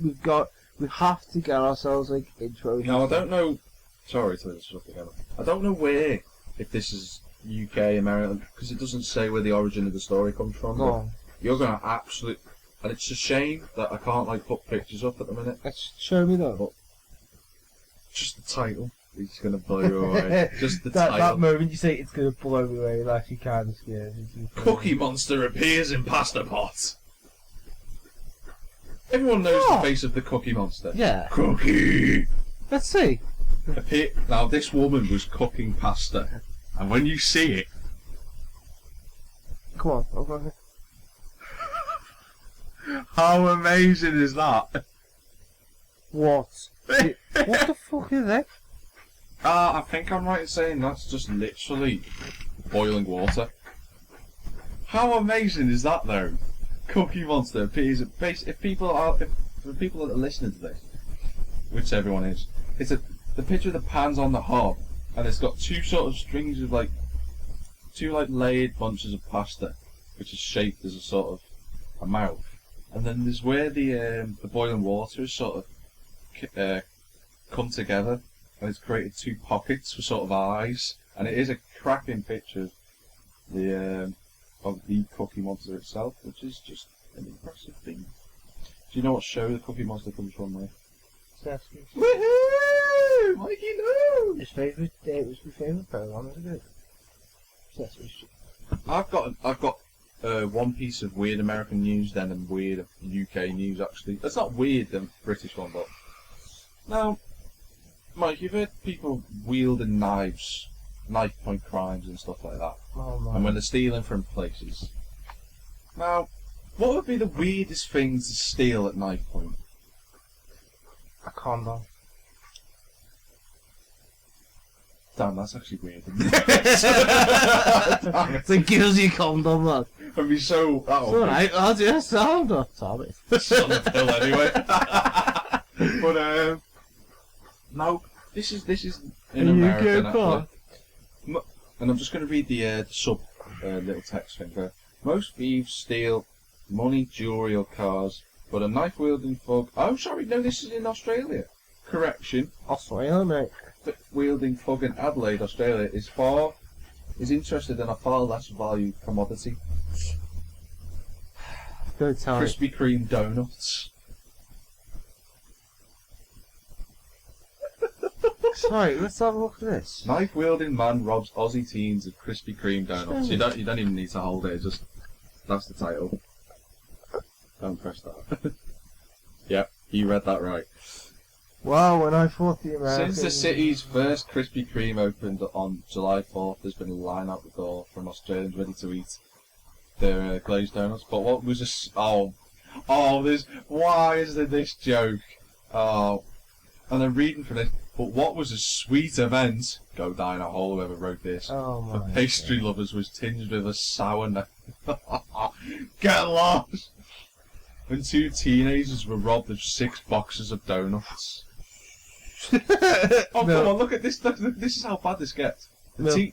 have to get ourselves like intros. Now I don't know. Sorry to interrupt again. I don't know where, if this is UK, American, because it doesn't say where the origin of the story comes from. No. You're gonna and it's a shame that I can't like put pictures up at the minute. Show me that. But just the title. It's going to blow you away. Just the that title. That moment you say it's going to blow me away, it actually kind of scares me. Cookie Monster appears in pasta pot. Everyone knows the face of the Cookie Monster. Yeah. Cookie! Let's see. Now, this woman was cooking pasta. And when you see it... Come on, I'll go ahead. How amazing is that? What? What the fuck is that? I think I'm right in saying that's just literally boiling water. How amazing is that, though? Cookie Monster appears at base. For the people that are listening to this, which everyone is, it's the picture of the pan's on the hob, and it's got two sort of strings of two layered bunches of pasta, which is shaped as a sort of a mouth, and then there's where the boiling water is sort of come together. And it's created two pockets for sort of eyes, and it is a cracking picture of the Cookie Monster itself, which is just an impressive thing. Do you know what show the Cookie Monster comes from, mate? Sesame Street. Woohoo! Mikey knows! It was my favourite program, isn't it? Sesame Street. I've got one piece of weird American news then and weird UK news actually. It's not weird the British one, but now. Mike, you've heard people wielding knives, knife point crimes and stuff like that. Oh, man. And when they're stealing from places. Now, what would be the weirdest thing to steal at knife point? A condom. Damn, that's actually weird, isn't it? It's a guilty condom, man. It'd be so... It's alright, I'll just sound it. Sorry. It's on the pill anyway. But, no, this is in America. Actually. And I'm just going to read the sub little text thing there. Most thieves steal money, jewellery or cars, but a knife-wielding thug... Oh, sorry, no, this is in Australia. Correction. Australia, mate. Wielding thug in Adelaide, Australia, is interested in a far less valued commodity. Don't tell me. Krispy Kreme donuts. Sorry, let's have a look at this. Knife-wielding man robs Aussie teens of Krispy Kreme donuts. You don't even need to hold it. Just that's the title. Don't press that. Yep, you read that right. Wow, when I thought the Americans... Since the city's first Krispy Kreme opened on July 4th, there's been a line out the door from Australians ready to eat their glazed donuts. But what was this? Why is there this joke? Oh, and I'm reading from this. But what was a sweet event, go down a hole whoever wrote this, Oh for my pastry lovers was tinged with a sour note. Get lost! When 2 teenagers were robbed of 6 boxes of donuts. Oh, come on, look at this. Look, this is how bad this gets. This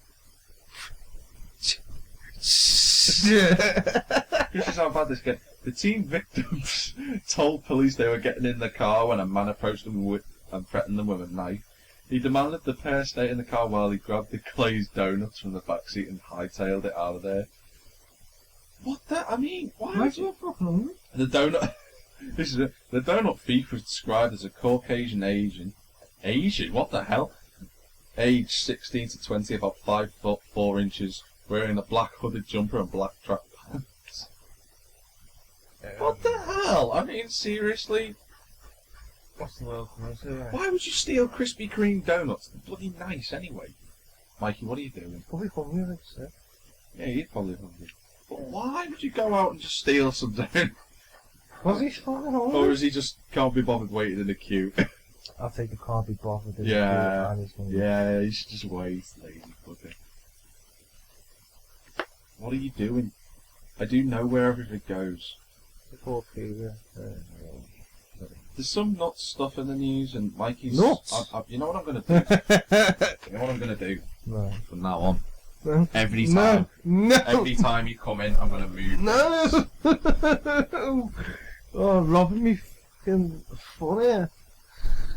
is how bad this gets. The teen victims told police they were getting in the car when a man approached them and threatened them with a knife. He demanded the pair stay in the car while he grabbed the glazed donuts from the backseat and hightailed it out of there. What the? I mean, why would you? The donut. This is it. The donut thief was described as a Caucasian Asian. Asian? What the hell? Age 16 to 20, about 5 foot 4 inches, wearing a black hooded jumper and black track pants. What the hell? I mean, seriously? What's the world commercial? Why would you steal Krispy Kreme donuts? They're bloody nice anyway. Mikey, what are you doing? Probably hungry, like I said. Yeah, he's probably hungry. But why would you go out and just steal some donuts? Was he fucking hungry? Or is he just can't be bothered waiting in the queue? I think the can't be bothered. Yeah, yeah, you should just wait, lazy bugger. What are you doing? I do know where everything goes. There's some nuts stuff in the news, and Mikey's... Nuts? You know what I'm going to do? You know what I'm going to do? No. From now on. No. Every time. No. Every time you come in, I'm going to move. No. Oh, robbing me fucking funny.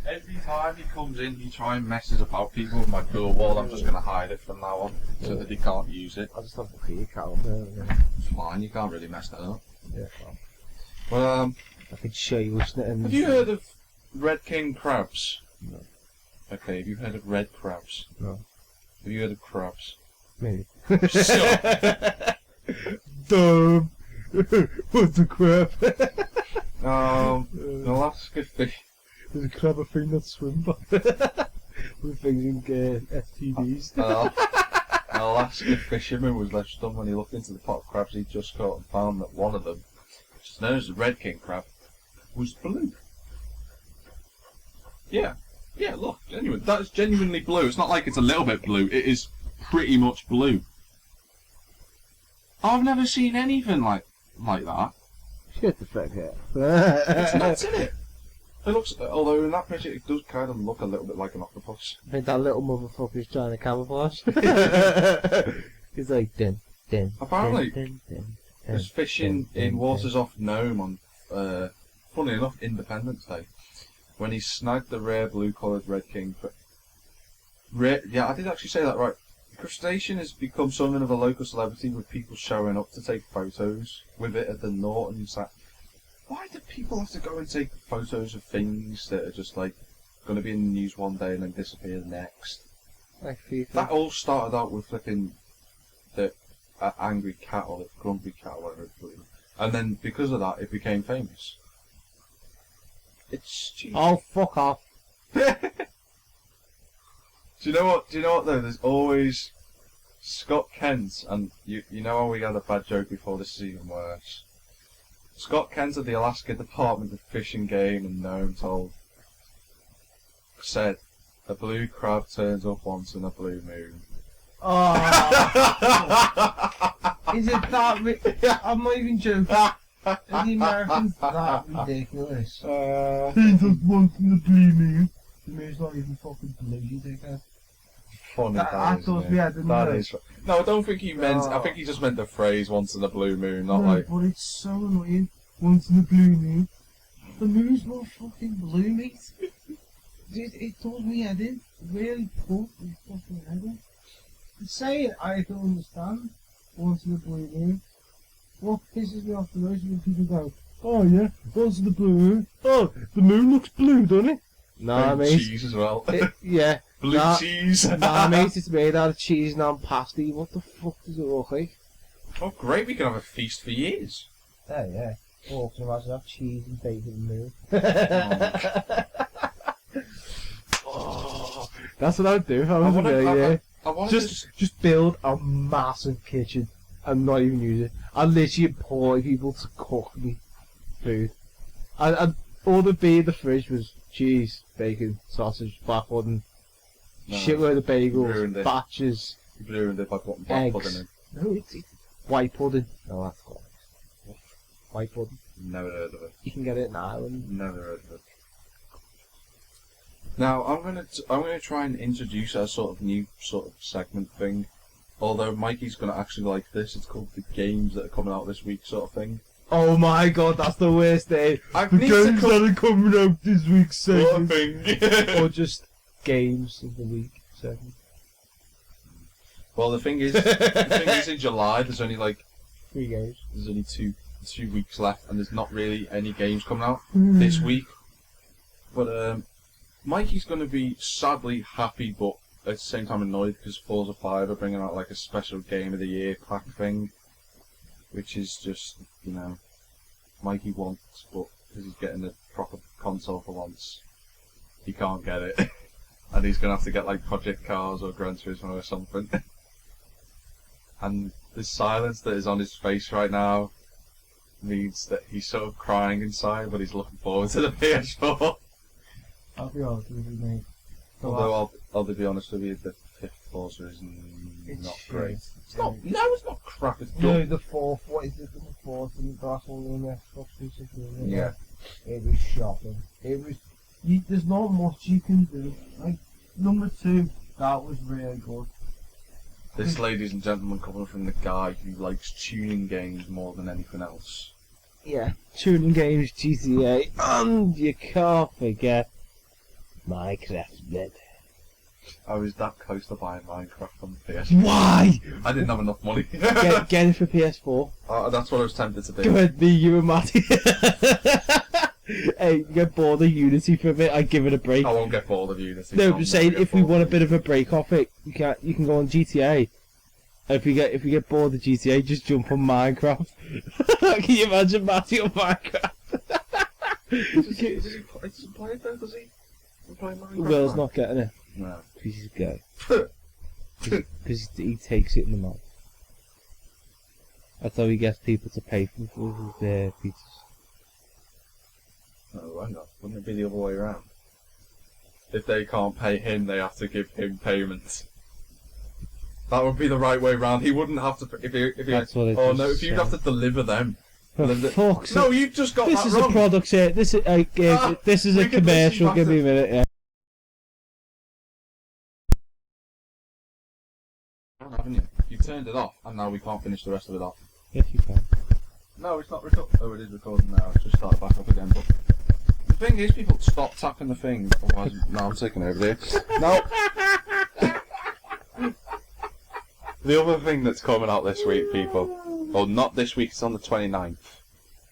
Every time he comes in, he tries and messes about people with my door wall. I'm just going to hide it from now on, so that he can't use it. I just have to put your calendar. It's fine, you can't really mess that up. Yeah. Well, I could show you what's in. have you heard of Red King crabs? No. Okay, have you heard of red crabs? No. Have you heard of crabs? Maybe. Shut Dumb. What's a crab? An Alaska fish. There's a crab a thing that swim by. With things in STDs. An Alaska fisherman was left stunned when he looked into the pot of crabs he'd just caught and found that one of them, which is known as the Red King crab, was blue. Yeah. Yeah, look, genuine. That is genuinely blue. It's not like it's a little bit blue. It is pretty much blue. I've never seen anything like that. Shut the fuck up. It's nuts, isn't it? It looks, although in that picture it does kind of look a little bit like an octopus. I think that little motherfucker's trying to camouflage. He's like, din. Apparently, din. there's fishing in waters off Nome on, funny enough, Independence Day, when he snagged the rare blue-collared red king. Yeah, I did actually say that right. The crustacean has become something of a local celebrity, with people showing up to take photos with it at the Norton site. Why do people have to go and take photos of things that are just like going to be in the news one day and then disappear the next? Like FIFA. That all started out with flipping the angry cat or the grumpy cat or whatever it's called. And then because of that it became famous. It's stupid. Oh, fuck off. Do you know what though? There's always Scott Kent, and you know how we had a bad joke before, this is even worse. Scott Kent of the Alaska Department of Fish and Game and Nome said, a blue crab turns up once in a blue moon. Oh. Is it that I'm not even joking. Are the Americans that ridiculous? Turns up once in the blue moon. The moon's not even fucking blue, you dickhead. Funny I thought we had that is. No, I don't think he meant. I think he just meant the phrase "once in a blue moon," not like. But it's so annoying. Once in a blue moon. The moon's not fucking blue, mate. It does me head in. It really does me fucking head in. Say it, I don't understand. Once in a blue moon. What pisses me off the most is when people go, "Oh yeah, once in the blue moon. Oh, the moon looks blue, doesn't it?" Nah, mate. Cheese as well. Yeah. Blue cheese. Nah, mate, it's made out of cheese and I'm pasty. What the fuck does it look like? Oh, great, we can have a feast for years. Yeah. Or can you imagine have cheese and bacon and moon? Oh, that's what I'd do if I was a millionaire. Just build a massive kitchen and not even use it. I'd literally employ people to cook me food. all the beer in the fridge was cheese, bacon, sausage, black pudding, No, shitload of ruined bagels, it. batches, You ruined it by putting black pudding eggs. in. No, it's white pudding. No, that's quite nice. White pudding. Never heard of it. You can get it in Ireland. Never heard of it. Now I'm gonna try and introduce a sort of new sort of segment thing. Although Mikey's gonna actually like this. It's called the games that are coming out this week, sort of thing. Oh my god, that's the worst day. I The need to games that are coming out this week, sort of segment. thing. Or just games of the week, segment. Well, the thing is, in July there's only like 3 games. there's only two weeks left, and there's not really any games coming out this week. But Mikey's going to be sadly happy, but at the same time annoyed because Forza 5 are bringing out like a special Game of the Year pack thing, which is just, you know, Mikey wants, but because he's getting a proper console for once, he can't get it, and he's going to have to get like Project Cars or Gran Turismo or something. And the silence that is on his face right now means that he's sort of crying inside, but he's looking forward to the PS4. I'll be honest with you, mate. Although I'll be honest with you, the 5th Forza is not great. It's not. No, it's not crap. It's No, good. the 4th, what is it? The 4th and the last one in the Xbox 360. Isn't it? Yeah. It was shocking. It was. There's not much you can do. Like, number 2, that was really good. This, ladies and gentlemen, coming from the guy who likes tuning games more than anything else. Yeah. Tuning games, GTA, and you can't forget Minecraft, mate. I was that close to buying Minecraft on the PS4. Why? I didn't have enough money. Get it for PS4. That's what I was tempted to do. Go ahead, me, you and Matty. Hey, you get bored of Unity for a bit, I'd give it a break. I won't get bored of Unity. No, I'm but not saying gonna if get we bored want a of bit of a break off it, you can go on GTA. If we get bored of GTA, just jump on Minecraft. Can you imagine Matty on Minecraft? Does he play it though? Does he? Play Minecraft? Will's not getting it. No. Because he's gay. Because he takes it in the mouth. That's how he gets people to pay for his pizzas. No, why not? Wouldn't it be the other way around? If they can't pay him, they have to give him payment. That would be the right way round. He wouldn't have to. If he That's what it oh is, no! If you'd have to deliver them. For fuck's sake. No, you've just got This that is wrong. a product here. This is this is we a can listen commercial. back Give to- me a minute. Yeah. Haven't you? You turned it off, and now we can't finish the rest of it off. Yes, you can. No, it's not recording. Oh, it is recording now. It's just started back up again. But the thing is, people stop tapping the thing. Otherwise, no, I'm taking over there. No. The other thing that's coming out this week, people, well, not this week, it's on the 29th,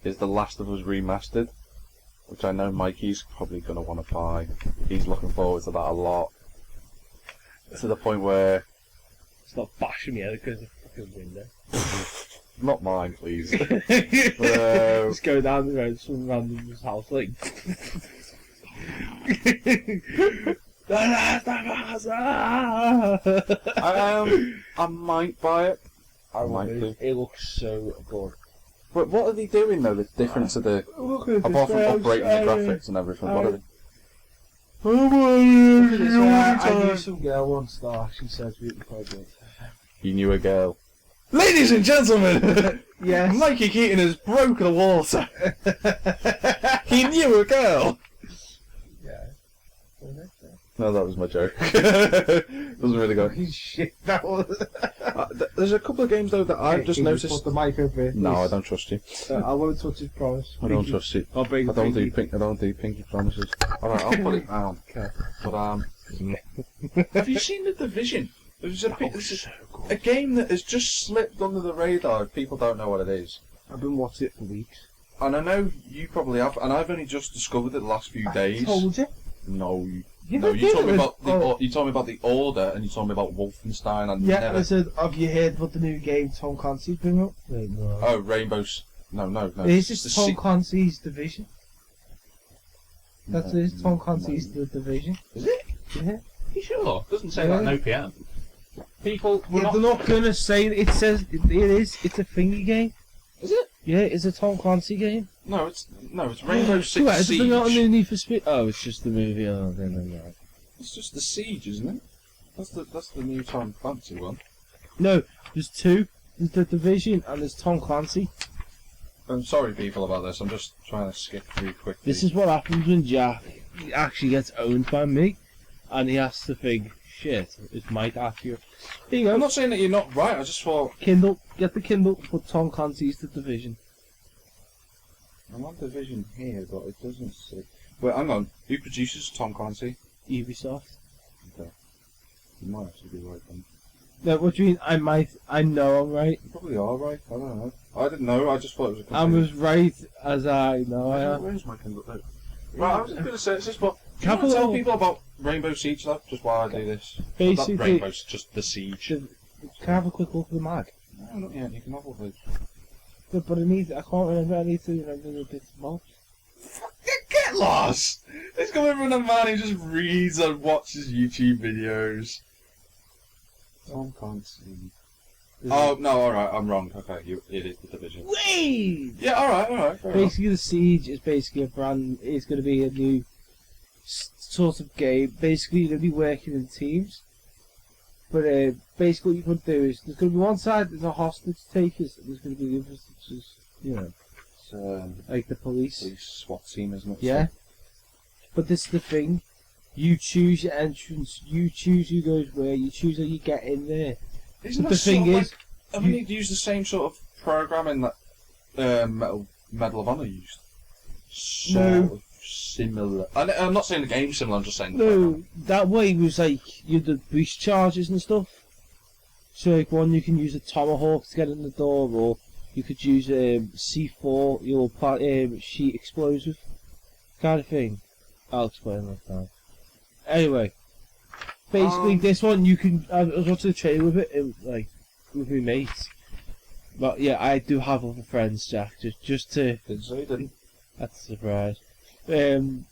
is The Last of Us Remastered, which I know Mikey's probably going to want to buy. He's looking forward to that a lot. To the point where... Stop bashing me out because of the fucking window. Not mine, please. Just go down the road to some random's house, like. I might buy it. I might do. It looks so good. But what are they doing though? The difference of the Look at apart from this, upgrading the graphics and everything. What are they? I knew some girl once that actually said we were quite good. You knew a girl. Ladies and gentlemen, Yes. Mikey Keating has broke the water. He knew a girl. Yeah. No, that was my joke. Doesn't really go. Shit, that was. There's a couple of games though that I've just noticed. Put the mic over here. No, I don't trust you. I won't touch his promise. I don't trust you. I'll bring I don't do pinky. I don't do pinky promises. All right, I'll put it down. Okay. But have you seen The Division? There's a game that has just slipped under the radar. People don't know what it is. I've been watching it for weeks. And I know you probably have, and I've only just discovered it the last few days. I told you. No, You no, did you told it me with- about the you told me about the Order, and you told me about Wolfenstein, and Yeah, never. I said, have you heard what the new game Tom Clancy's been up? No. Oh, Rainbow's. No. It's It's just the Tom Clancy's Division. That's No, it, Tom no, Clancy's no. The Division. Is it? Yeah. You sure? Doesn't say Yeah. that in OPM. People, we're Yeah, they're not gonna say it says it is. It's a thingy game. Is it? Yeah, it's a Tom Clancy game. No, it's Rainbow Six Right, Siege. it's not a new Need for Speed. Oh, it's just the movie. Oh, then. It's just the Siege, isn't it? That's the new Tom Clancy one. No, there's two. There's the Division and there's Tom Clancy. I'm sorry, people, about this. I'm just trying to skip through quickly. This is what happens when Jack actually gets owned by me, and he has to think, shit, is Mike accurate? Here you go. I'm not saying that you're not right. I just thought Kindle, get the Kindle, put Tom Clancy's The Division. I'm on Division here, but it doesn't say. Wait, hang on. Who produces Tom Clancy? Ubisoft. Okay. You might actually be right then. No, what do you mean? I know I'm right. You probably are right. I don't know. I didn't know. I just thought it was a company. I'm as right as I know I am. Where's my Kindle? Oh. Right, I was just going to say this, but do you Have want a to tell little- people about Rainbow Siege, though? Just while I do this. Basically- Not Rainbow's just the Siege. Can I have a quick look at the mag? No, not yet. You can have a look. But I can't remember. I need to remember the bits and bobs. Get lost! It's coming from a man who just reads and watches YouTube videos. Tom Clancy. Oh, no, alright, I'm wrong. Okay, it is the Division. Wait! Yeah, alright. Fair enough. Basically, the Siege is basically it's going to be a new sort of game. Basically, you're going to be working in teams. But basically, what you could do is there's going to be one side there's a hostage takers, and there's going to be the other, which is, It's like the police. police SWAT team, isn't it? Yeah. But this is the thing. You choose your entrance. You choose who goes where. You choose how you get in there. Isn't But that the thing sort of is, like, I mean, you use the same sort of programming that Medal of Honor used. Sort of similar. I'm not saying the game's similar. I'm just saying. The no, program. that way was like you did breach charges and stuff. So like one you can use a tomahawk to get in the door, or you could use C4, your sheet explosive kind of thing. I'll explain that now. Anyway, basically this one you can. I was watching the trailer with it, like with my mates. But yeah, I do have other friends, Jack. Just to. Didn't say you didn't. That's a surprise. You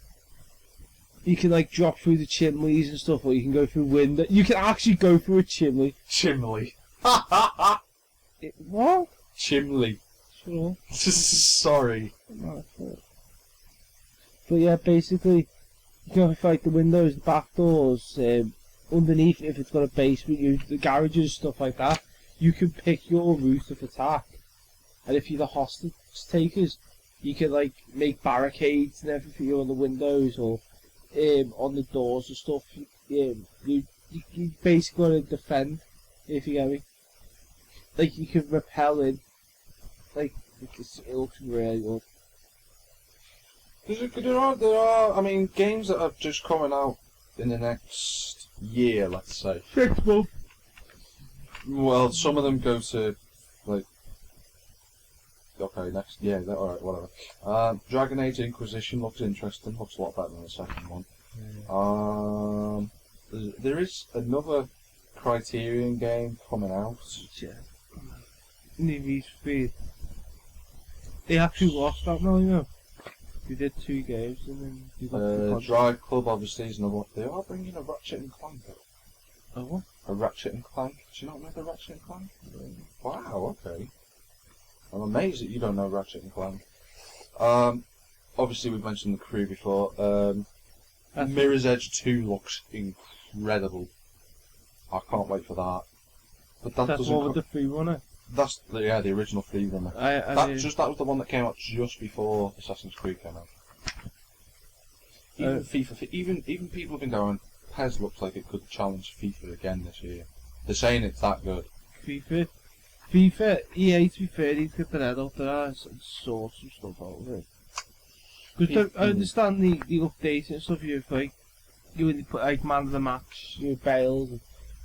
can like drop through the chimneys and stuff, or you can go through window. You can actually go through a chimney. Chimley. What? Chimley. Sure. Sorry. But yeah, basically, you can have like the windows, the back doors, underneath if it's got a basement, the garages, stuff like that. You can pick your route of attack, and if you're the hostage takers, you can like make barricades and everything on the windows or on the doors and stuff. You basically got to defend, if you get me. Like you can repel in, like it looks really good. There are, I mean, games that are just coming out in the next year, let's say. 6 months. Well, some of them go to, like, okay, next, yeah, alright, whatever. Dragon Age Inquisition looks interesting, looks a lot better than the second one. There is another Criterion game coming out. Yeah. Need for Speed. They actually lost that now, you know. We did 2 games and then we got the contract. Drive Club obviously is another one. They are bringing a Ratchet and Clank out. Oh, what? A Ratchet and Clank? Do you not know the Ratchet and Clank? Wow, okay. I'm amazed that you don't know Ratchet and Clank. Obviously we've mentioned the Crew before. Mirror's Edge 2 looks incredible. I can't wait for that. But that That's doesn't. what with the free runner. That's the original free runner. That was the one that came out just before Assassin's Creed came out. Even FIFA, even people have been going. PES looks like it could challenge FIFA again this year. They're saying it's that good. FIFA, EA to be fair, need to get their head out there and sort some stuff out of it. Because I understand the updates and stuff. You really put like man of the match, Bales and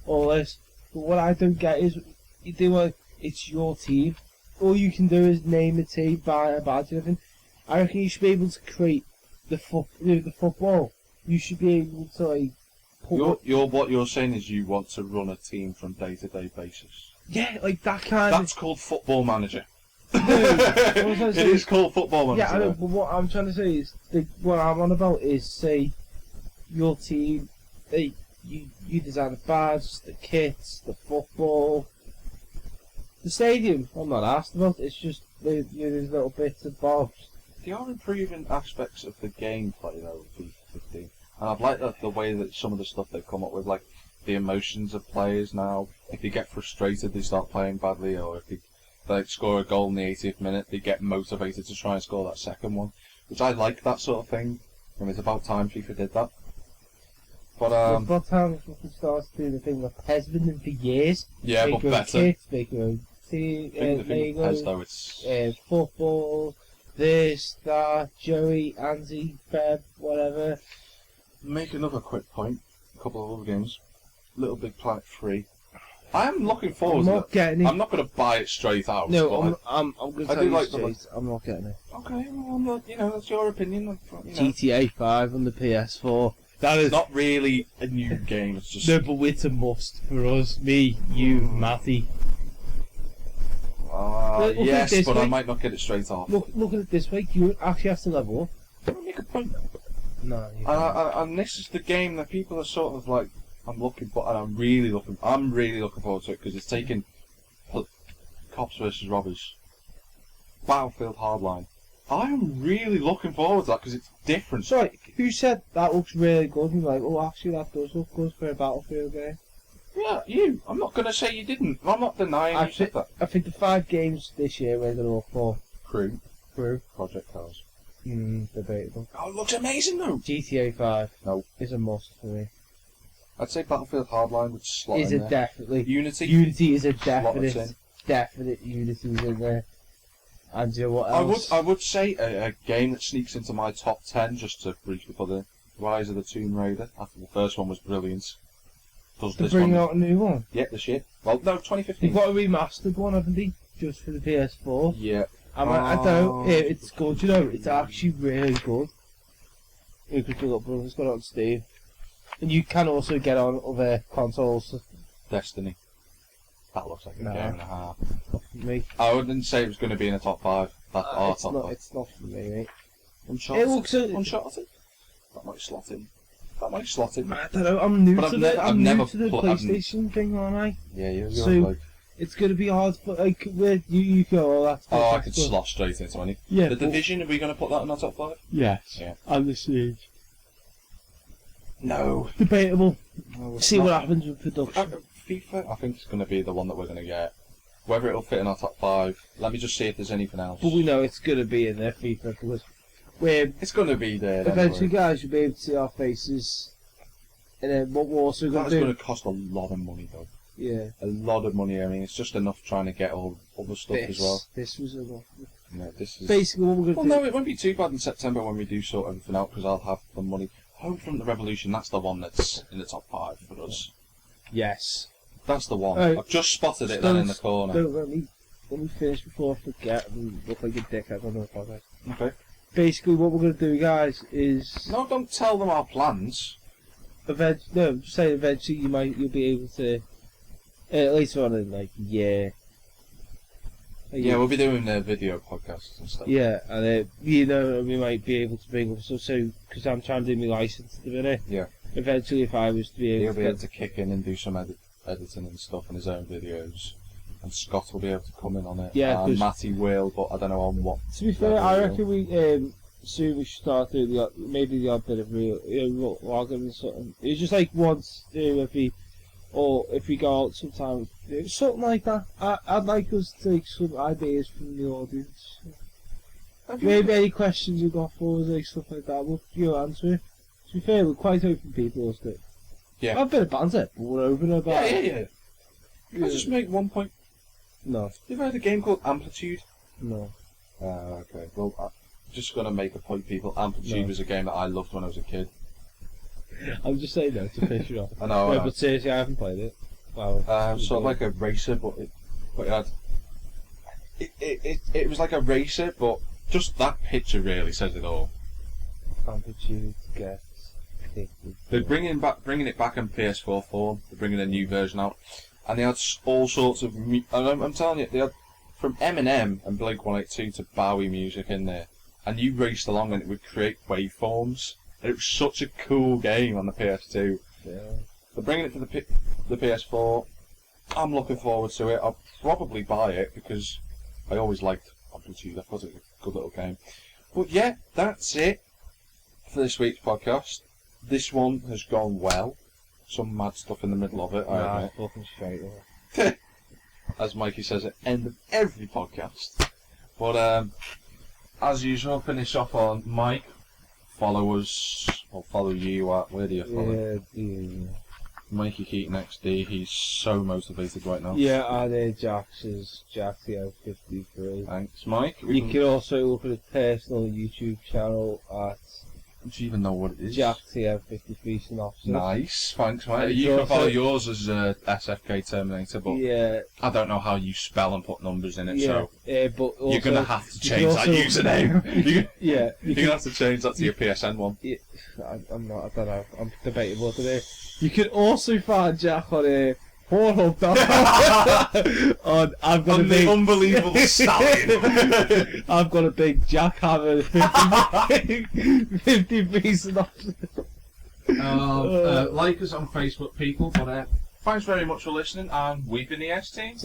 all this. But what I don't get is it's your team. All you can do is name a team, buy a badge and everything. I reckon you should be able to create the football. You should be able to like. What you're saying is you want to run a team from day-to-day basis. Yeah, like that kind That's called Football Manager. It is called Football Manager. Yeah, I know, but what I'm trying to say is, what I'm on about is, say, your team, you design the badge, the kits, the football, the stadium. I'm not asked about. It's just there's little bits and bobs. They are improving aspects of the gameplay though, FIFA 15. And I've liked the way that some of the stuff they've come up with, like the emotions of players now. If they get frustrated, they start playing badly, or if they score a goal in the 80th minute, they get motivated to try and score that second one. Which I like that sort of thing. I mean, it's about time FIFA did that. But It's about time we start to do the thing with PES been doing for years. yeah, Make but your own better. kits, make your own I think the thing with PES though, it's football, this, that, Joey, Andy, Feb, whatever. make another quick point. A couple of other games. Little Big Planet 3. I am looking forward I'm to not it. getting it. I'm not going to buy it straight out. No, but I'm going to I tell do you like the straight, I'm not getting it. okay, well, I'm not, that's your opinion. You know. GTA 5 on the PS4. That It's is not really a new game. It's just no, but it's a must for us. Me, you, Matty. Look at yes, this but I way. might not get it straight off. Look at it this way. You actually have to level up. Make a point. No, you can't. And this is the game that people are sort of like. I'm looking for, and I'm really looking forward to it because it's taking Cops versus Robbers, Battlefield Hardline. I am really looking forward to that because it's different. Sorry, who said that looks really good? And you're like, oh, actually, that does look good for a Battlefield game. Yeah, you. I'm not going to say you didn't. I'm not denying you said that. I think the 5 games this year we're going to look for. Crew, Crew. Project Cars. Debatable. Oh, it looks amazing though. GTA 5 No. is a must for me. I'd say Battlefield Hardline would slot Is in it there. definitely? Unity. Unity is a slot us in. definite Unity is in there. And you know what else? I would say a game that sneaks into my top 10 just to briefly put in Rise of the Tomb Raider. After the first one was brilliant. Does To this bring one? out a new one. Yeah, this year. Well, no, 2015. They've got a remastered one, haven't they? Just for the PS4. Yeah. I don't know, it's good, you know, it's actually really good. You could look up, it's got it on Steam. And you can also get on other consoles. Destiny. That looks like a No. game and a half. Not for me. I wouldn't say it was going to be in the top 5. That's our It's top not, 5. it's not for me, mate. Uncharted. It looks Uncharted. That might slot in. I don't know, I'm new But to I've the, never- I'm I've new never to the pl- I've- PlayStation thing, aren't I? Yeah, you're So- like... It's gonna be hard for, like, where you go, oh, that's good, Oh, I that's could good. slot straight into any. Yeah, The but- Division, are we going to put that in our top 5? Yes. Yeah. And the Siege. No. Debatable. No, See what happens with production. FIFA, I think it's going to be the one that we're going to get. Whether it'll fit in our top 5, let me just see if there's anything else. But we know it's gonna be in there, FIFA, because we're It's going to be there. eventually, Anyway. guys, you'll be able to see our faces. And then what we're also going That's to do... going to cost a lot of money, though. Yeah. A lot of money. I mean, it's just enough trying to get all other stuff as well. This was enough. No, this is... Basically, what we're Well, going to no, it won't be too bad in September when we do sort everything out, because I'll have the money. Homefront the Revolution, that's the one that's in the top 5 for us. Yes. That's the one. Right. I've just spotted it then in the corner. Don't let me finish before I forget and look like a dickhead on the podcast. Okay. Basically, what we're going to do, guys, is... No, don't tell them our plans. Eventually you'll be able to... later on in, like, a year... Yeah, we'll be doing video podcasts and stuff. Yeah, and we might be able to bring up stuff, so, because I'm trying to do my license at the minute. Yeah. Eventually, if I was to be able He'll to... be able to kick in and do some editing and stuff in his own videos. And Scott will be able to come in on it. Yeah, and 'cause- Matty will, but I don't know on what. To be fair, level I he will. reckon we soon we should start doing the odd bit of real logging or something. It's just like once if we go out sometime, something like that. I'd like us to take some ideas from the audience. Maybe any questions you got for us, like stuff like that. We'll answer it. To be fair, we're quite open people as to. Yeah. I've been a banter, but we're open about it. Yeah. Can I just make one point? No, You've heard a game called Amplitude? no. Okay. Well, I'm just going to make a point, people. Amplitude No. was a game that I loved when I was a kid. I'm just saying that to fish you off. I know. No, but seriously, I haven't played it. Wow. Sort of like a racer, but it had. It was like a racer, but just that picture really says it all. Amplitude gets addicted. They're bringing it back in PS4 form. They're bringing a new version out, and they had all sorts of. And I'm telling you, they had from Eminem and Blink-182 to Bowie music in there, and you raced along and it would create waveforms. And it was such a cool game on the PS2. Yeah. They're bringing it to the PS4. I'm looking forward to it. I'll probably buy it because I always liked Amplitude. I thought it was a good little game. But yeah, that's it for this week's podcast. This one has gone well. Some mad stuff in the middle of it, I Nah, admit. fucking straight up. As Mikey says at the end of every podcast. But as usual, finish off on Mike. Follow us, or follow you at, where do you follow? Yeah. Mikey Keating XD, he's so motivated right now. Yeah, and Jax is Jaxio53. Thanks, Mike. You can also look at his personal YouTube channel at Do you even know what it is? Jaxio53 Synopsis. Nice, thanks, mate. And You can also- follow yours as SFK Terminator, but Yeah, I don't know how you spell and put numbers in it, so but also, you're going to have to you can change that also- username. Yeah, You're going to have to change that to your PSN one. I'm not. I don't know. I'm debatable today. You can also find Jack on Pornhub.com. I've got On a the big unbelievable stallion. I've got a big jackhammer 50 synopsis. Like us on Facebook, people. But thanks very much for listening, and we've been the S Team.